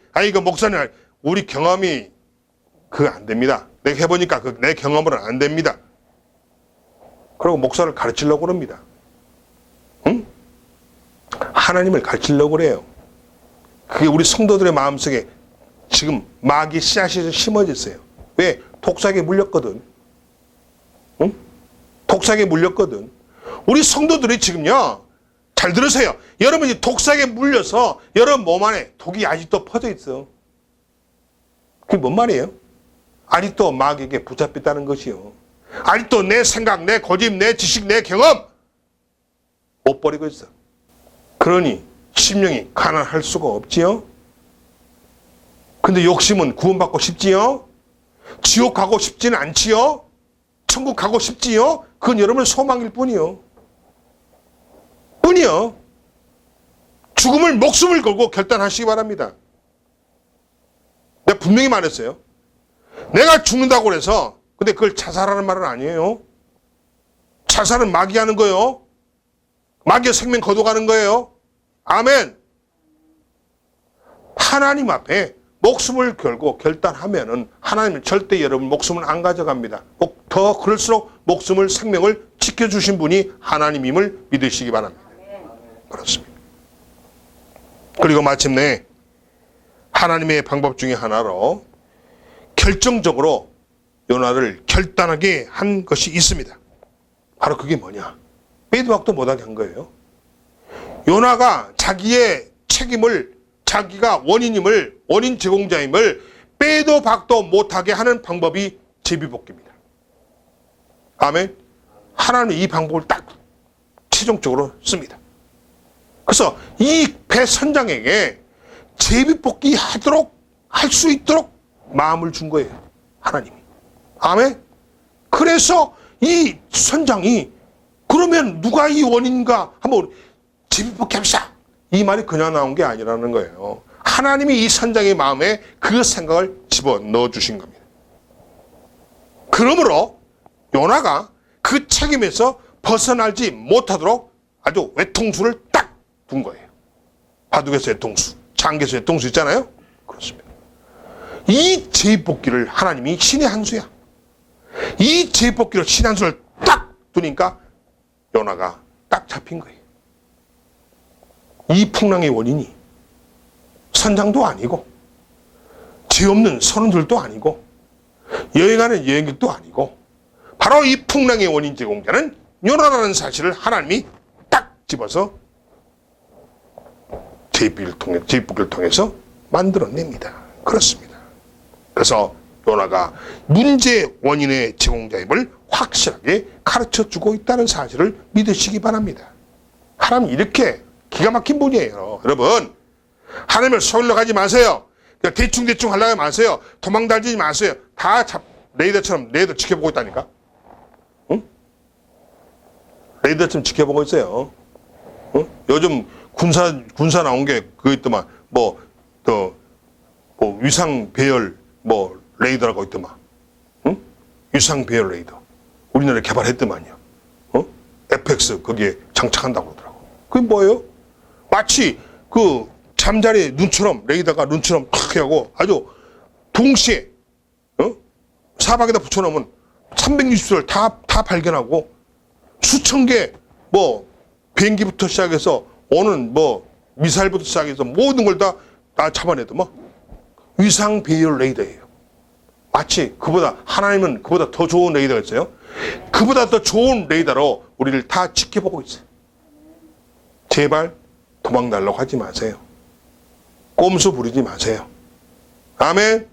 우리 경험이 그거 안 됩니다. 내가 해보니까 내 경험으로는 안 됩니다. 그리고 목사를 가르치려고 그럽니다. 응? 하나님을 가르치려고 그래요. 그게 우리 성도들의 마음속에 지금 마귀 씨앗이 심어졌어요. 왜? 독사에게 물렸거든. 응? 독사에게 물렸거든. 우리 성도들이 지금요, 잘 들으세요. 여러분이 독사에게 물려서 여러분 몸 안에 독이 아직도 퍼져 있어. 그게 뭔 말이에요? 아직도 마귀에게 붙잡혔다는 것이요. 아직도 내 생각, 내 고집, 내 지식, 내 경험 못 버리고 있어. 그러니 심령이 가난할 수가 없지요. 근데 욕심은 구원받고 싶지요. 지옥 가고 싶지는 않지요. 천국 가고 싶지요. 그건 여러분의 소망일 뿐이요. 죽음을 목숨을 걸고 결단하시기 바랍니다. 내가 분명히 말했어요. 내가 죽는다고 해서 근데 그걸 자살하는 말은 아니에요. 자살은 마귀 하는 거예요. 마귀의 생명 거둬가는 거예요. 아멘. 하나님 앞에 목숨을 걸고 결단하면은 하나님은 절대 여러분 목숨을 안 가져갑니다. 더 그럴수록 목숨을, 생명을 지켜주신 분이 하나님임을 믿으시기 바랍니다. 그렇습니다. 그리고 마침내 하나님의 방법 중에 하나로 결정적으로 요나를 결단하게 한 것이 있습니다. 바로 그게 뭐냐? 빼도 박도 못하게 한 거예요. 요나가 자기의 책임을, 자기가 원인 제공자임을 빼도 박도 못하게 하는 방법이 제비뽑기입니다. 아멘. 하나님은 이 방법을 딱 최종적으로 씁니다. 그래서 이 배 선장에게 제비뽑기 할 수 있도록 마음을 준 거예요. 하나님이. 아멘. 그래서 이 선장이 그러면 누가 이 원인가 한번 제비뽑기 합시다. 이 말이 그냥 나온 게 아니라는 거예요. 하나님이 이 선장의 마음에 그 생각을 집어넣어 주신 겁니다. 그러므로 요나가 그 책임에서 벗어나지 못하도록 아주 외통수를 딱 둔 거예요. 바둑에서 외통수, 장기에서 외통수 있잖아요. 그렇습니다. 이 제비뽑기를 하나님이 신의 한 수야. 이 제비뽑기를 신의 한 수를 딱 두니까 요나가 딱 잡힌 거예요. 이 풍랑의 원인이 선장도 아니고 죄 없는 선원들도 아니고 여행하는 여행객도 아니고 바로 이 풍랑의 원인 제공자는 요나라는 사실을 하나님이 딱 집어서 제비뽑기를 통해서 만들어냅니다. 그렇습니다. 그래서 요나가 문제 원인의 제공자임을 확실하게 가르쳐주고 있다는 사실을 믿으시기 바랍니다. 하나님 이렇게 기가 막힌 분이에요. 여러분, 하나님을 속이려 가지 마세요. 그냥 대충 하려고 하지 마세요. 도망다니지 마세요. 다 레이더처럼 레이더 지켜보고 있다니까. 응? 레이더처럼 지켜보고 있어요. 응? 요즘 군사 나온 게 그거 있더만, 위상 배열 레이더라고 있더만. 응? 위상 배열 레이더. 우리나라에 개발했더만요. FX 거기에 장착한다고 그러더라고. 그게 뭐예요? 마치 그 잠자리 눈처럼, 레이더가 눈처럼 탁 하고 아주 동시에 사방에다 붙여놓으면 360도를 다 발견하고 수천 개 비행기부터 시작해서 오는 미사일부터 시작해서 모든 걸 다 잡아내더만. 위상 배열 레이더예요. 마치 하나님은 그보다 더 좋은 레이더가 있어요. 그보다 더 좋은 레이더로 우리를 다 지켜보고 있어요. 제발 도망달라고 하지 마세요. 꼼수 부리지 마세요. 아멘.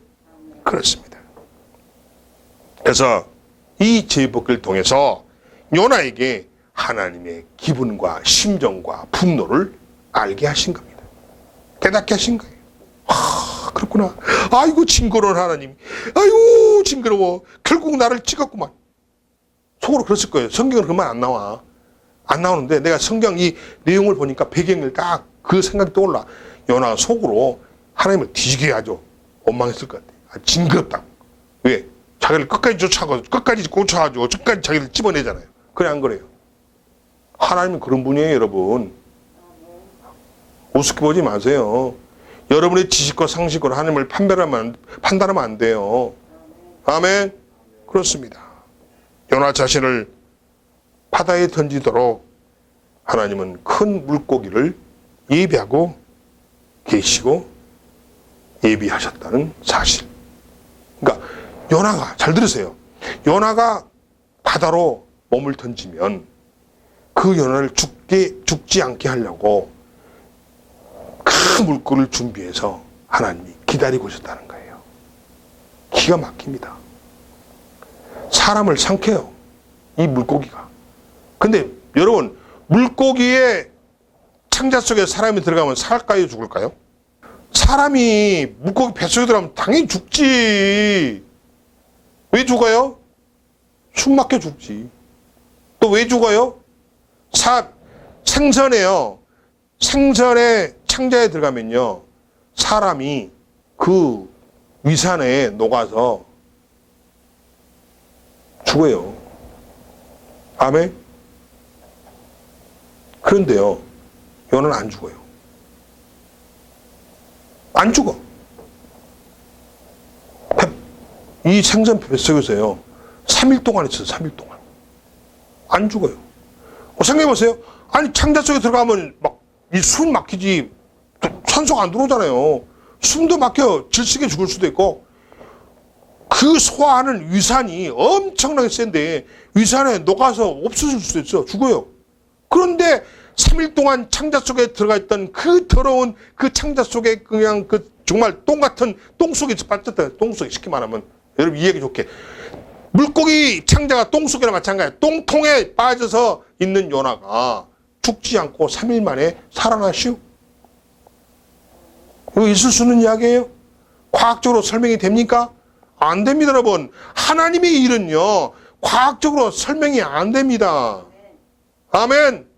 그렇습니다. 그래서 이 제복을 통해서 요나에게 하나님의 기분과 심정과 분노를 알게 하신 겁니다. 깨닫게 하신 거예요. 그렇구나. 아이고 징그러운 하나님. 아이고 징그러워. 결국 나를 찍었구만. 속으로 그랬을 거예요. 성경은 그 말 안 나와. 안 나오는데 내가 성경 이 내용을 보니까 배경을 딱 그 생각이 떠올라. 요나가 속으로 하나님을 뒤지게 아주 원망했을 것 같아. 징그럽다. 왜? 자기를 끝까지 쫓아가고 끝까지 쫓아가지고 끝까지 자기를 집어내잖아요. 그래 안 그래요? 하나님은 그런 분이에요, 여러분. 우습게 보지 마세요. 여러분의 지식과 상식으로 하나님을 판단하면 안 돼요. 아멘. 그렇습니다. 요나 자신을 바다에 던지도록 하나님은 큰 물고기를 예비하고 계시고 예비하셨다는 사실. 그러니까 요나가, 잘 들으세요. 요나가 바다로 몸을 던지면 그 요나를 죽지 않게 하려고 큰 물고기를 준비해서 하나님이 기다리고 있었다는 거예요. 기가 막힙니다. 사람을 삼켜요, 이 물고기가. 근데 여러분, 물고기의 창자 속에 사람이 들어가면 살까요, 죽을까요? 사람이 물고기 뱃속에 들어가면 당연히 죽지. 왜 죽어요? 숨 막혀 죽지. 또 왜 죽어요? 생선에요. 생선의 창자에 들어가면요, 사람이 그 위산에 녹아서 죽어요. 아멘? 그런데요, 요나는 안 죽어요. 안 죽어. 이 생선 뱃속에서요 3일 동안 있어요. 3일 동안 안 죽어요. 생각해보세요. 아니 창자 속에 들어가면 막 이 숨 막히지, 산소가 안 들어오잖아요. 숨도 막혀 질식해 죽을 수도 있고, 그 소화하는 위산이 엄청나게 센데 위산에 녹아서 없어질 수도 있어. 죽어요. 그런데 3일 동안 창자 속에 들어가 있던 그 더러운 그 창자 속에 그냥 그 정말 똥 같은 똥 속에 빠졌다. 똥 속에 쉽게 말하면, 여러분 이해하기 좋게, 물고기 창자가 똥 속이나 마찬가지야. 똥통에 빠져서 있는 요나가 죽지 않고 3일 만에 살아나시오. 이거 있을 수 있는 이야기예요? 과학적으로 설명이 됩니까? 안 됩니다, 여러분. 하나님의 일은요, 과학적으로 설명이 안 됩니다. 아멘.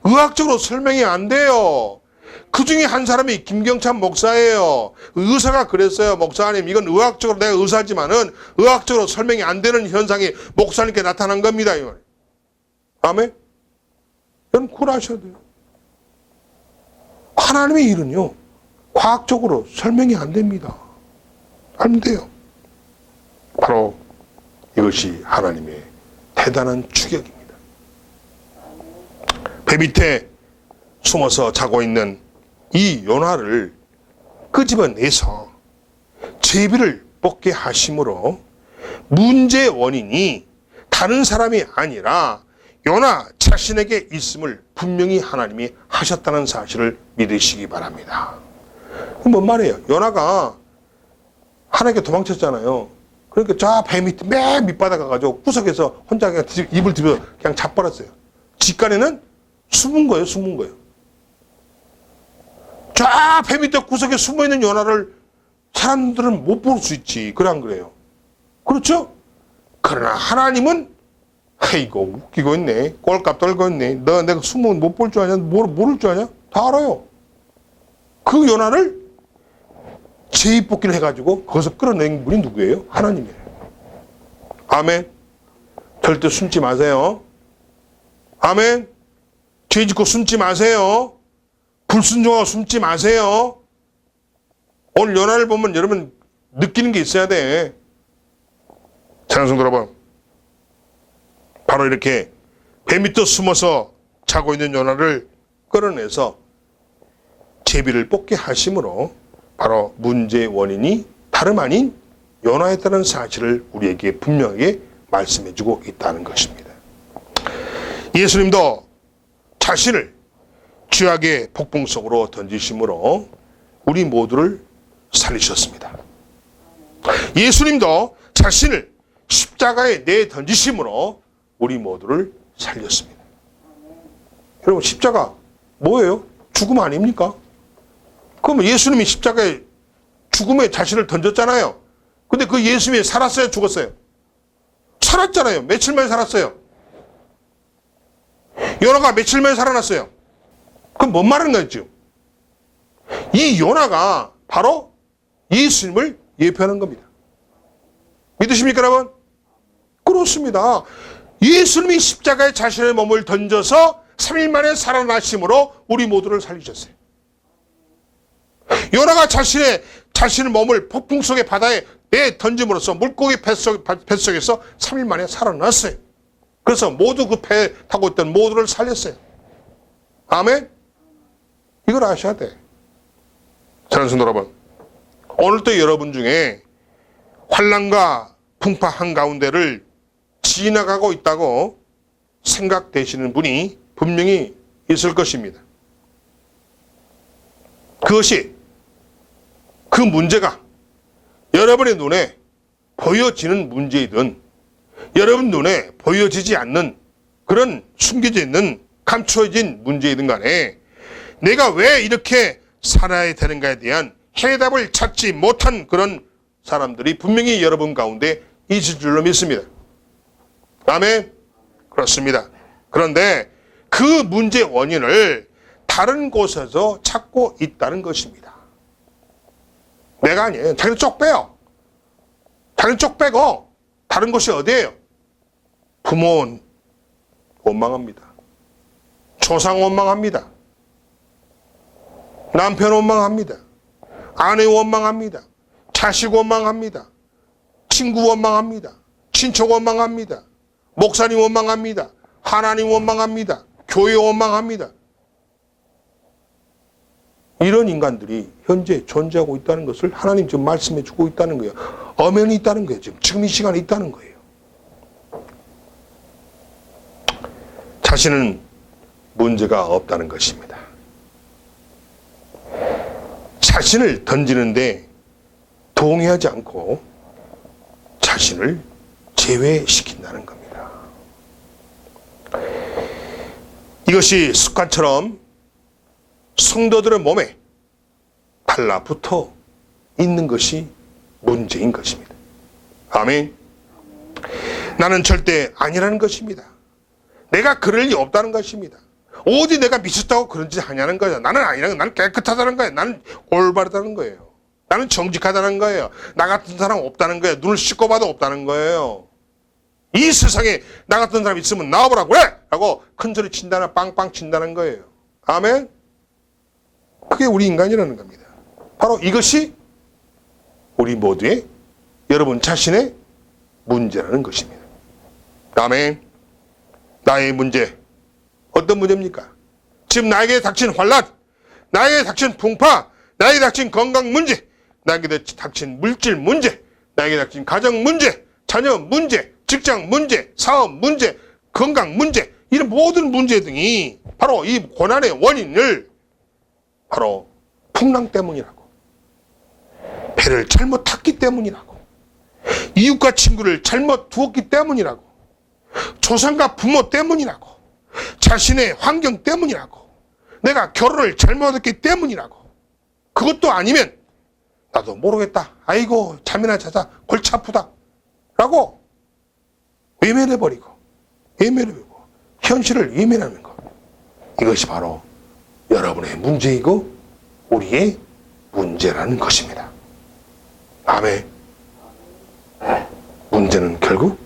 의학적으로 설명이 안 돼요. 그 중에 한 사람이 김경찬 목사예요. 의사가 그랬어요. 목사님, 이건 의학적으로, 내가 의사지만은 의학적으로 설명이 안 되는 현상이 목사님께 나타난 겁니다. 이건. 아멘. 여러분, 그걸 아셔야 돼요. 하나님의 일은요, 과학적으로 설명이 안 됩니다. 안 돼요. 바로 이것이 하나님의 대단한 추격입니다. 배 밑에 숨어서 자고 있는 이 요나를 끄집어내서 제비를 뽑게 하심으로 문제의 원인이 다른 사람이 아니라 요나 자신에게 있음을 분명히 하나님이 하셨다는 사실을 믿으시기 바랍니다. 뭔 말이에요? 요나가 하나님께 도망쳤잖아요. 그러니까 저 배 맨 밑바닥 가가지고 구석에서 혼자 그냥 입을 들여 그냥 자빠졌어요. 직간에는 숨은 거예요. 저 배 밑에 구석에 숨어있는 요나를 사람들은 못 볼 수 있지. 그래 안 그래요? 그렇죠? 그러나 하나님은 아이고 웃기고 있네. 꼴값 떨고 있네. 너 내가 숨으면 못 볼 줄 아냐? 모를 줄 아냐? 다 알아요. 그 요나를 제입뽑기를 해가지고 거기서 끌어낸 분이 누구예요? 하나님이에요. 아멘. 절대 숨지 마세요. 아멘. 죄 짓고 숨지 마세요. 불순종하고 숨지 마세요. 오늘 요나를 보면 여러분 느끼는 게 있어야 돼. 사랑하는 성도 여러분, 바로 이렇게 배 밑에 숨어서 자고 있는 요나를 끌어내서 제비를 뽑게 하심으로 바로 문제의 원인이 다름 아닌 요나였다는 사실을 우리에게 분명하게 말씀해주고 있다는 것입니다. 예수님도 자신을 죄악의 폭풍 속으로 던지심으로 우리 모두를 살리셨습니다. 예수님도 자신을 십자가에 내 던지심으로 우리 모두를 살렸습니다. 여러분 십자가 뭐예요? 죽음 아닙니까? 그러면 예수님이 십자가에 죽음에 자신을 던졌잖아요. 근데 그 예수님이 살았어요? 죽었어요? 살았잖아요. 며칠 만에 살았어요. 요나가 며칠 만에 살아났어요. 그럼 뭔 말하는 거였죠? 이 요나가 바로 예수님을 예표하는 겁니다. 믿으십니까 여러분? 그렇습니다. 예수님이 십자가에 자신의 몸을 던져서 3일 만에 살아나심으로 우리 모두를 살리셨어요. 요나가 자신의 몸을 폭풍 속의 바다에 던짐으로써 물고기 뱃속에서 3일 만에 살아났어요. 그래서 모두 그 배 타고 있던 모두를 살렸어요. 아멘? 이걸 아셔야 돼. 사랑하는 성도 여러분, 오늘도 여러분 중에 환난과 풍파 한가운데를 지나가고 있다고 생각되시는 분이 분명히 있을 것입니다. 그 문제가 여러분의 눈에 보여지는 문제이든 여러분 눈에 보여지지 않는 그런 숨겨져 있는 감추어진 문제이든 간에 내가 왜 이렇게 살아야 되는가에 대한 해답을 찾지 못한 그런 사람들이 분명히 여러분 가운데 있을 줄로 믿습니다. 아멘? 그렇습니다. 그런데 그 문제의 원인을 다른 곳에서 찾고 있다는 것입니다. 내가 아니에요. 자기는 쪽 빼요. 자기는 쪽 빼고 다른 곳이 어디예요? 부모는 원망합니다. 조상 원망합니다. 남편 원망합니다. 아내 원망합니다. 자식 원망합니다. 친구 원망합니다. 친척 원망합니다. 목사님 원망합니다. 하나님 원망합니다. 교회 원망합니다. 이런 인간들이 현재 존재하고 있다는 것을 하나님 지금 말씀해 주고 있다는 거예요. 엄연히 있다는 거예요. 지금 이 시간에 있다는 거예요. 자신은 문제가 없다는 것입니다. 자신을 던지는데 동의하지 않고 자신을 제외시킨다는 겁니다. 이것이 습관처럼 성도들의 몸에 달라붙어 있는 것이 문제인 것입니다. 아멘. 나는 절대 아니라는 것입니다. 내가 그럴 리 없다는 것입니다. 오직 내가 미쳤다고 그런 짓 하냐는 거예요. 나는 아니라는 거예요. 나는 깨끗하다는 거예요. 나는 올바르다는 거예요. 나는 정직하다는 거예요. 나 같은 사람 없다는 거예요. 눈을 씻고 봐도 없다는 거예요. 이 세상에 나 같은 사람 있으면 나와보라고 그래! 라고 큰소리 친다는, 빵빵 친다는 거예요. 아멘? 그게 우리 인간이라는 겁니다. 바로 이것이 우리 모두의, 여러분 자신의 문제라는 것입니다. 아멘. 나의 문제, 어떤 문제입니까? 지금 나에게 닥친 환난, 나에게 닥친 풍파, 나에게 닥친 건강 문제, 나에게 닥친 물질 문제, 나에게 닥친 가정 문제, 자녀 문제, 직장 문제, 사업 문제, 건강 문제, 이런 모든 문제 등이 바로 이 고난의 원인을 바로 풍랑 때문이라고. 배를 잘못 탔기 탔기 때문이라고. 이웃과 친구를 잘못 두었기 때문이라고. 조상과 부모 때문이라고. 자신의 환경 때문이라고. 내가 결혼을 잘못했기 때문이라고. 그것도 아니면 나도 모르겠다. 아이고 잠이나 자자. 골치 아프다. 라고 외면해버리고 현실을 외면하는 것. 이것이 바로 여러분의 문제이고 우리의 문제라는 것입니다. 아멘. 문제는 결국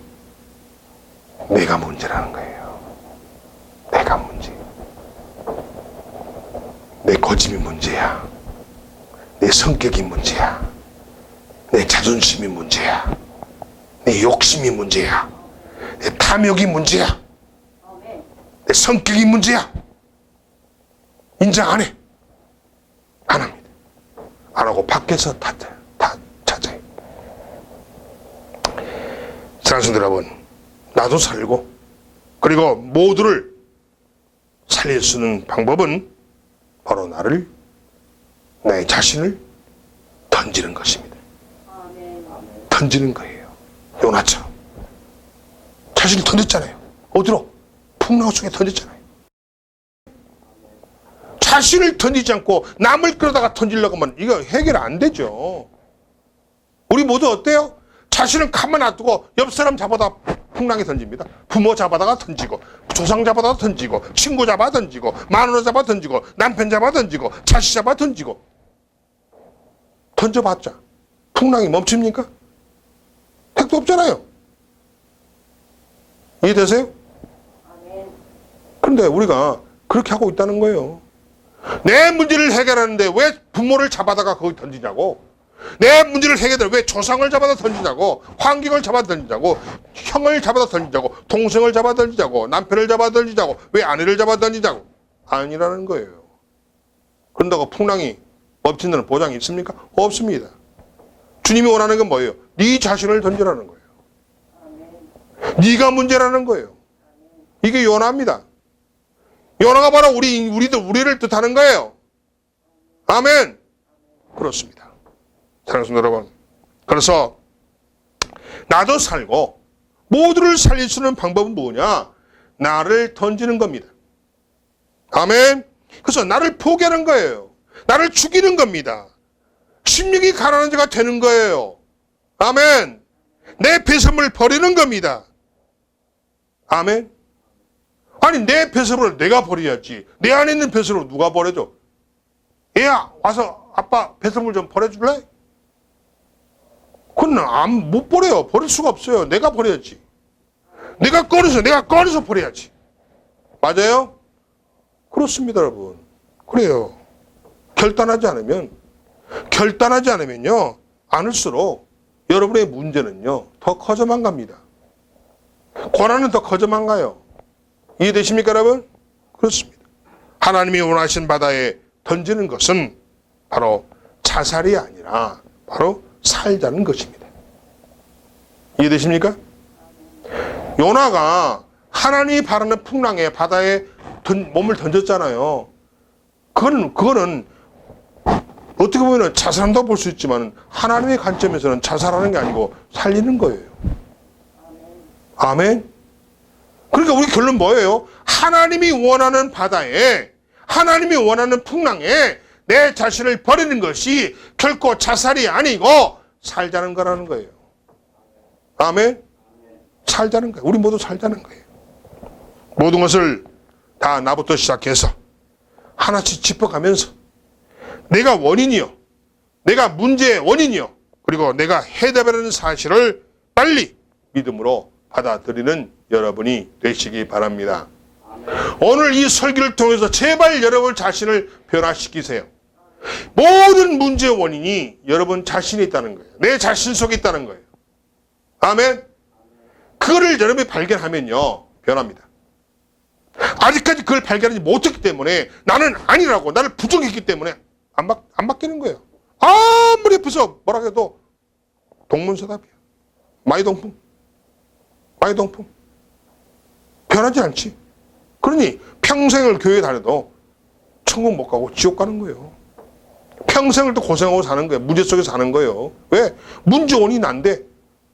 내가 문제라는 거예요. 내가 문제. 내 고집이 문제야. 내 성격이 문제야. 내 자존심이 문제야. 내 욕심이 문제야. 내 탐욕이 문제야. 내 성격이 문제야. 인정 안 해. 안 합니다. 안 하고 밖에서 다 찾아요. 사랑하는 성도 여러분, 나도 살고 그리고 모두를 살릴 수 있는 방법은 바로 나의 자신을 던지는 것입니다. 던지는 거예요. 요나처럼 자신을 던졌잖아요. 어디로? 풍랑 속에 던졌잖아요. 자신을 던지지 않고 남을 끌어다가 던지려고 하면 이거 해결 안 되죠. 우리 모두 어때요? 자신을 가만 놔두고 옆 사람 잡아다 풍랑에 던집니다. 부모 잡아다가 던지고, 조상 잡아다가 던지고, 친구 잡아 던지고, 마누라 잡아 던지고, 남편 잡아 던지고, 자식 잡아 던지고. 던져봤자 풍랑이 멈춥니까? 택도 없잖아요. 이해되세요? 그런데 우리가 그렇게 하고 있다는 거예요. 내 문제를 해결하는데 왜 부모를 잡아다가 거기 던지냐고. 내 문제를 해결하는데 왜 조상을 잡아다 던지냐고. 환경을 잡아 던지자고. 형을 잡아다 던지자고. 동생을 잡아 던지자고. 남편을 잡아 던지자고. 왜 아내를 잡아 던지자고. 아니라는 거예요. 그런다고 풍랑이 멈춘다는 보장이 있습니까? 없습니다. 주님이 원하는 건 뭐예요? 네 자신을 던지라는 거예요. 네가 문제라는 거예요. 이게 요나입니다. 요나가 바로 우리를 뜻하는 거예요. 아멘. 그렇습니다. 사랑하는 성도 여러분. 그래서 나도 살고 모두를 살릴 수 있는 방법은 뭐냐? 나를 던지는 겁니다. 아멘. 그래서 나를 포기하는 거예요. 나를 죽이는 겁니다. 심령이 가난한 자가 되는 거예요. 아멘. 내 배설물을 버리는 겁니다. 아멘. 아니 내 배설물을 내가 버려야지. 내 안에 있는 배설물을 누가 버려줘? 얘야 와서 아빠 배설물 좀 버려줄래? 그건 못 버려요. 버릴 수가 없어요. 내가 버려야지. 내가 꺼내서 버려야지. 맞아요? 그렇습니다 여러분. 그래요. 결단하지 않으면요 않을수록 여러분의 문제는요 더 커져만 갑니다. 고난은 더 커져만 가요. 이해되십니까 여러분? 그렇습니다. 하나님이 원하신 바다에 던지는 것은 바로 자살이 아니라 바로 살자는 것입니다. 이해되십니까? 요나가 하나님이 바라는 풍랑에 바다에 몸을 던졌잖아요. 그거는 어떻게 보면 자살한다고 볼 수 있지만 하나님의 관점에서는 자살하는 게 아니고 살리는 거예요. 아멘. 그러니까 우리 결론 뭐예요? 하나님이 원하는 바다에, 하나님이 원하는 풍랑에 내 자신을 버리는 것이 결코 자살이 아니고 살자는 거라는 거예요. 아멘. 살자는 거예요. 우리 모두 살자는 거예요. 모든 것을 다 나부터 시작해서 하나씩 짚어가면서 내가 원인이요, 내가 문제의 원인이요, 그리고 내가 해답이라는 사실을 빨리 믿음으로 받아들이는 여러분이 되시기 바랍니다. 오늘 이 설교를 통해서 제발 여러분 자신을 변화시키세요. 모든 문제의 원인이 여러분 자신에 있다는 거예요. 내 자신 속에 있다는 거예요. 아멘. 그거를 여러분이 발견하면요 변합니다. 아직까지 그걸 발견하지 못했기 때문에 나는 아니라고, 나를 부정했기 때문에 안 바뀌는 거예요. 아무리 옆에서 뭐라 해도 동문서답이야. 마이동풍. 변하지 않지. 그러니 평생을 교회 다녀도 천국 못 가고 지옥 가는 거예요. 평생을 또 고생하고 사는 거예요. 문제 속에 사는 거예요. 왜? 문제원이 난데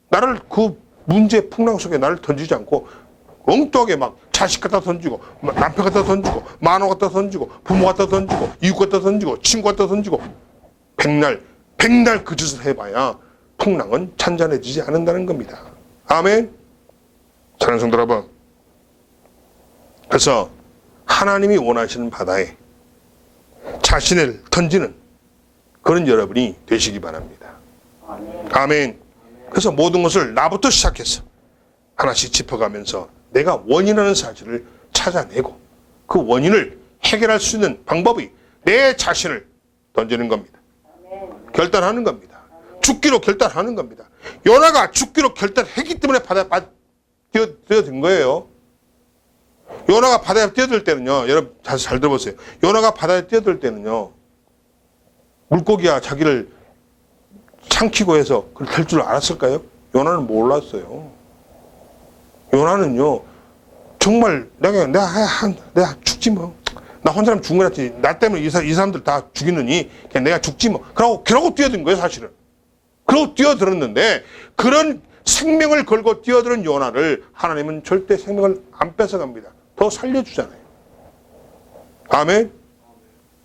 나를 그 문제 풍랑 속에 나를 던지지 않고 엉뚱하게 막 자식 갖다 던지고 남편 갖다 던지고 만화 갖다 던지고 부모 갖다 던지고 이웃 갖다 던지고 친구 갖다 던지고 백날 그 짓을 해봐야 풍랑은 잔잔해지지 않는다는 겁니다. 아멘. 사랑하는 성도 여러분, 그래서 하나님이 원하시는 바다에 자신을 던지는 그런 여러분이 되시기 바랍니다. 아멘. 그래서 모든 것을 나부터 시작해서 하나씩 짚어가면서 내가 원인하는 사실을 찾아내고 그 원인을 해결할 수 있는 방법이 내 자신을 던지는 겁니다. 결단하는 겁니다. 죽기로 결단하는 겁니다. 요나가 죽기로 결단했기 때문에 바다에 뛰어든 거예요. 요나가 바다에 뛰어들 때는요, 여러분 잘 들어보세요. 요나가 바다에 뛰어들 때는요, 물고기가 자기를 삼키고 해서 될 줄 알았을까요? 요나는 몰랐어요. 요나는요, 정말 내가 죽지 뭐. 나 혼자라면 죽은 거지. 나 때문에 이 사람들 다 죽이느니 그냥 내가 죽지 뭐. 그러고 뛰어든 거예요, 사실은. 그러고 뛰어들었는데 그런 생명을 걸고 뛰어드는 요나를 하나님은 절대 생명을 안 뺏어갑니다. 더 살려주잖아요. 아멘.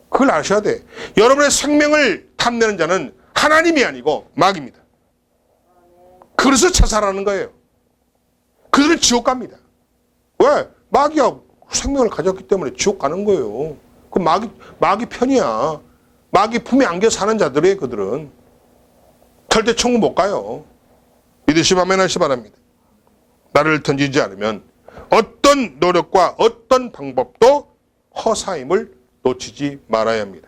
그걸 아셔야 돼. 여러분의 생명을 탐내는 자는 하나님이 아니고 마귀입니다. 그래서 자살하는 거예요. 그들은 지옥 갑니다. 왜? 마귀가 생명을 가졌기 때문에 지옥 가는 거예요. 그 마귀 편이야. 마귀 품에 안겨 사는 자들이에요, 그들은. 절대 천국 못 가요. 믿으시면 아멘 하시 바랍니다. 나를 던지지 않으면 어떤 노력과 어떤 방법도 허사임을 놓치지 말아야 합니다.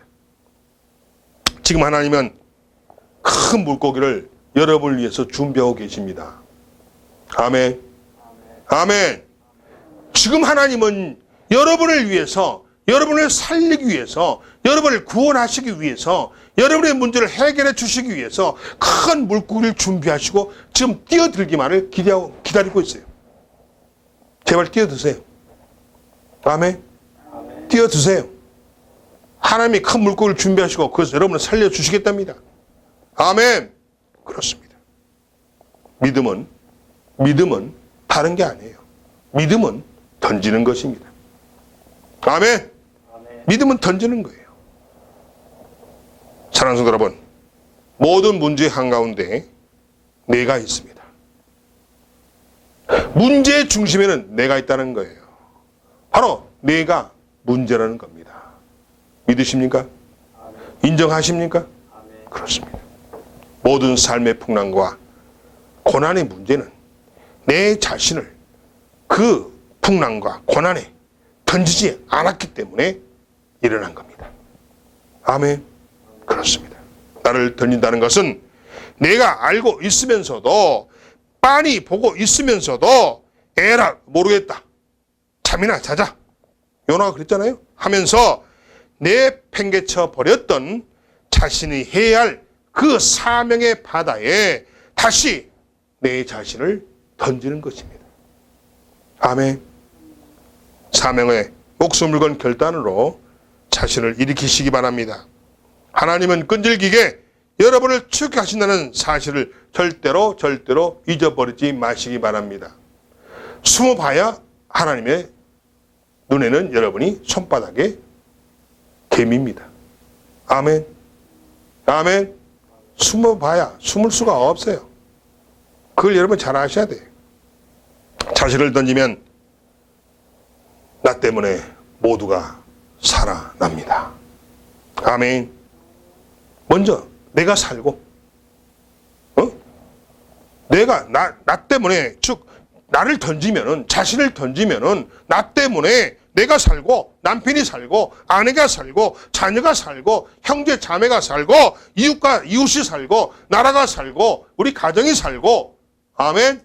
지금 하나님은 큰 물고기를 여러분을 위해서 준비하고 계십니다. 아멘. 아멘. 지금 하나님은 여러분을 위해서, 여러분을 살리기 위해서, 여러분을 구원하시기 위해서, 여러분의 문제를 해결해 주시기 위해서 큰 물고기를 준비하시고 지금 뛰어들기만을 기다리고 있어요. 제발 뛰어드세요. 아멘. 뛰어드세요. 하나님이 큰 물고기를 준비하시고 그래서 여러분을 살려주시겠답니다. 아멘. 그렇습니다. 믿음은 다른 게 아니에요. 믿음은 던지는 것입니다. 아멘. 믿음은 던지는 거예요. 사랑하는 성도 여러분, 모든 문제 한가운데 내가 있습니다. 문제의 중심에는 내가 있다는 거예요. 바로 내가 문제라는 겁니다. 믿으십니까? 인정하십니까? 그렇습니다. 모든 삶의 풍랑과 고난의 문제는 내 자신을 그 풍랑과 고난에 던지지 않았기 때문에 일어난 겁니다. 아멘. 그렇습니다. 나를 던진다는 것은 내가 알고 있으면서도, 빤히 보고 있으면서도 에라 모르겠다, 잠이나 자자, 요나가 그랬잖아요. 하면서 내팽개쳐 버렸던 자신이 해야 할 그 사명의 바다에 다시 내 자신을 던지는 것입니다. 아멘. 사명의 목숨을 건 결단으로 자신을 일으키시기 바랍니다. 하나님은 끈질기게 여러분을 추격하신다는 사실을 절대로 잊어버리지 마시기 바랍니다. 숨어봐야 하나님의 눈에는 여러분이 손바닥에 개미입니다. 아멘. 아멘. 숨어봐야 숨을 수가 없어요. 그걸 여러분 잘 아셔야 돼요. 자신을 던지면 나 때문에 모두가 살아납니다. 아멘. 먼저 내가 살고, 내가 나 때문에, 즉 나를 던지면은, 자신을 던지면은 나 때문에 내가 살고, 남편이 살고, 아내가 살고, 자녀가 살고, 형제 자매가 살고, 이웃이 살고, 나라가 살고, 우리 가정이 살고. 아멘.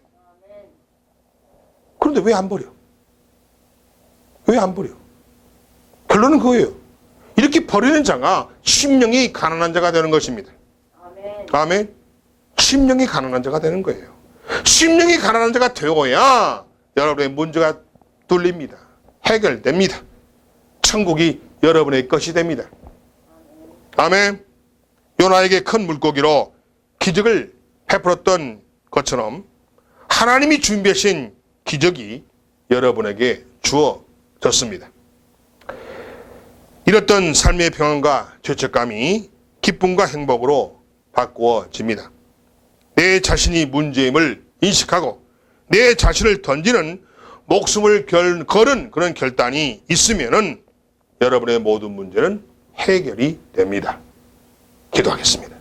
그런데 왜 안 버려? 왜 안 버려? 결론은 그거예요. 이렇게 버리는 자가 심령이 가난한 자가 되는 것입니다. 아멘. 심령이 가난한 자가 되는 거예요. 심령이 가난한 자가 되어야 여러분의 문제가 뚫립니다. 해결됩니다. 천국이 여러분의 것이 됩니다. 아멘. 요나에게 큰 물고기로 기적을 베풀었던 것처럼 하나님이 준비하신 기적이 여러분에게 주어졌습니다. 잃었던 삶의 평안과 죄책감이 기쁨과 행복으로 바꾸어집니다. 내 자신이 문제임을 인식하고 내 자신을 던지는 목숨을 걸은 그런 결단이 있으면은 여러분의 모든 문제는 해결이 됩니다. 기도하겠습니다.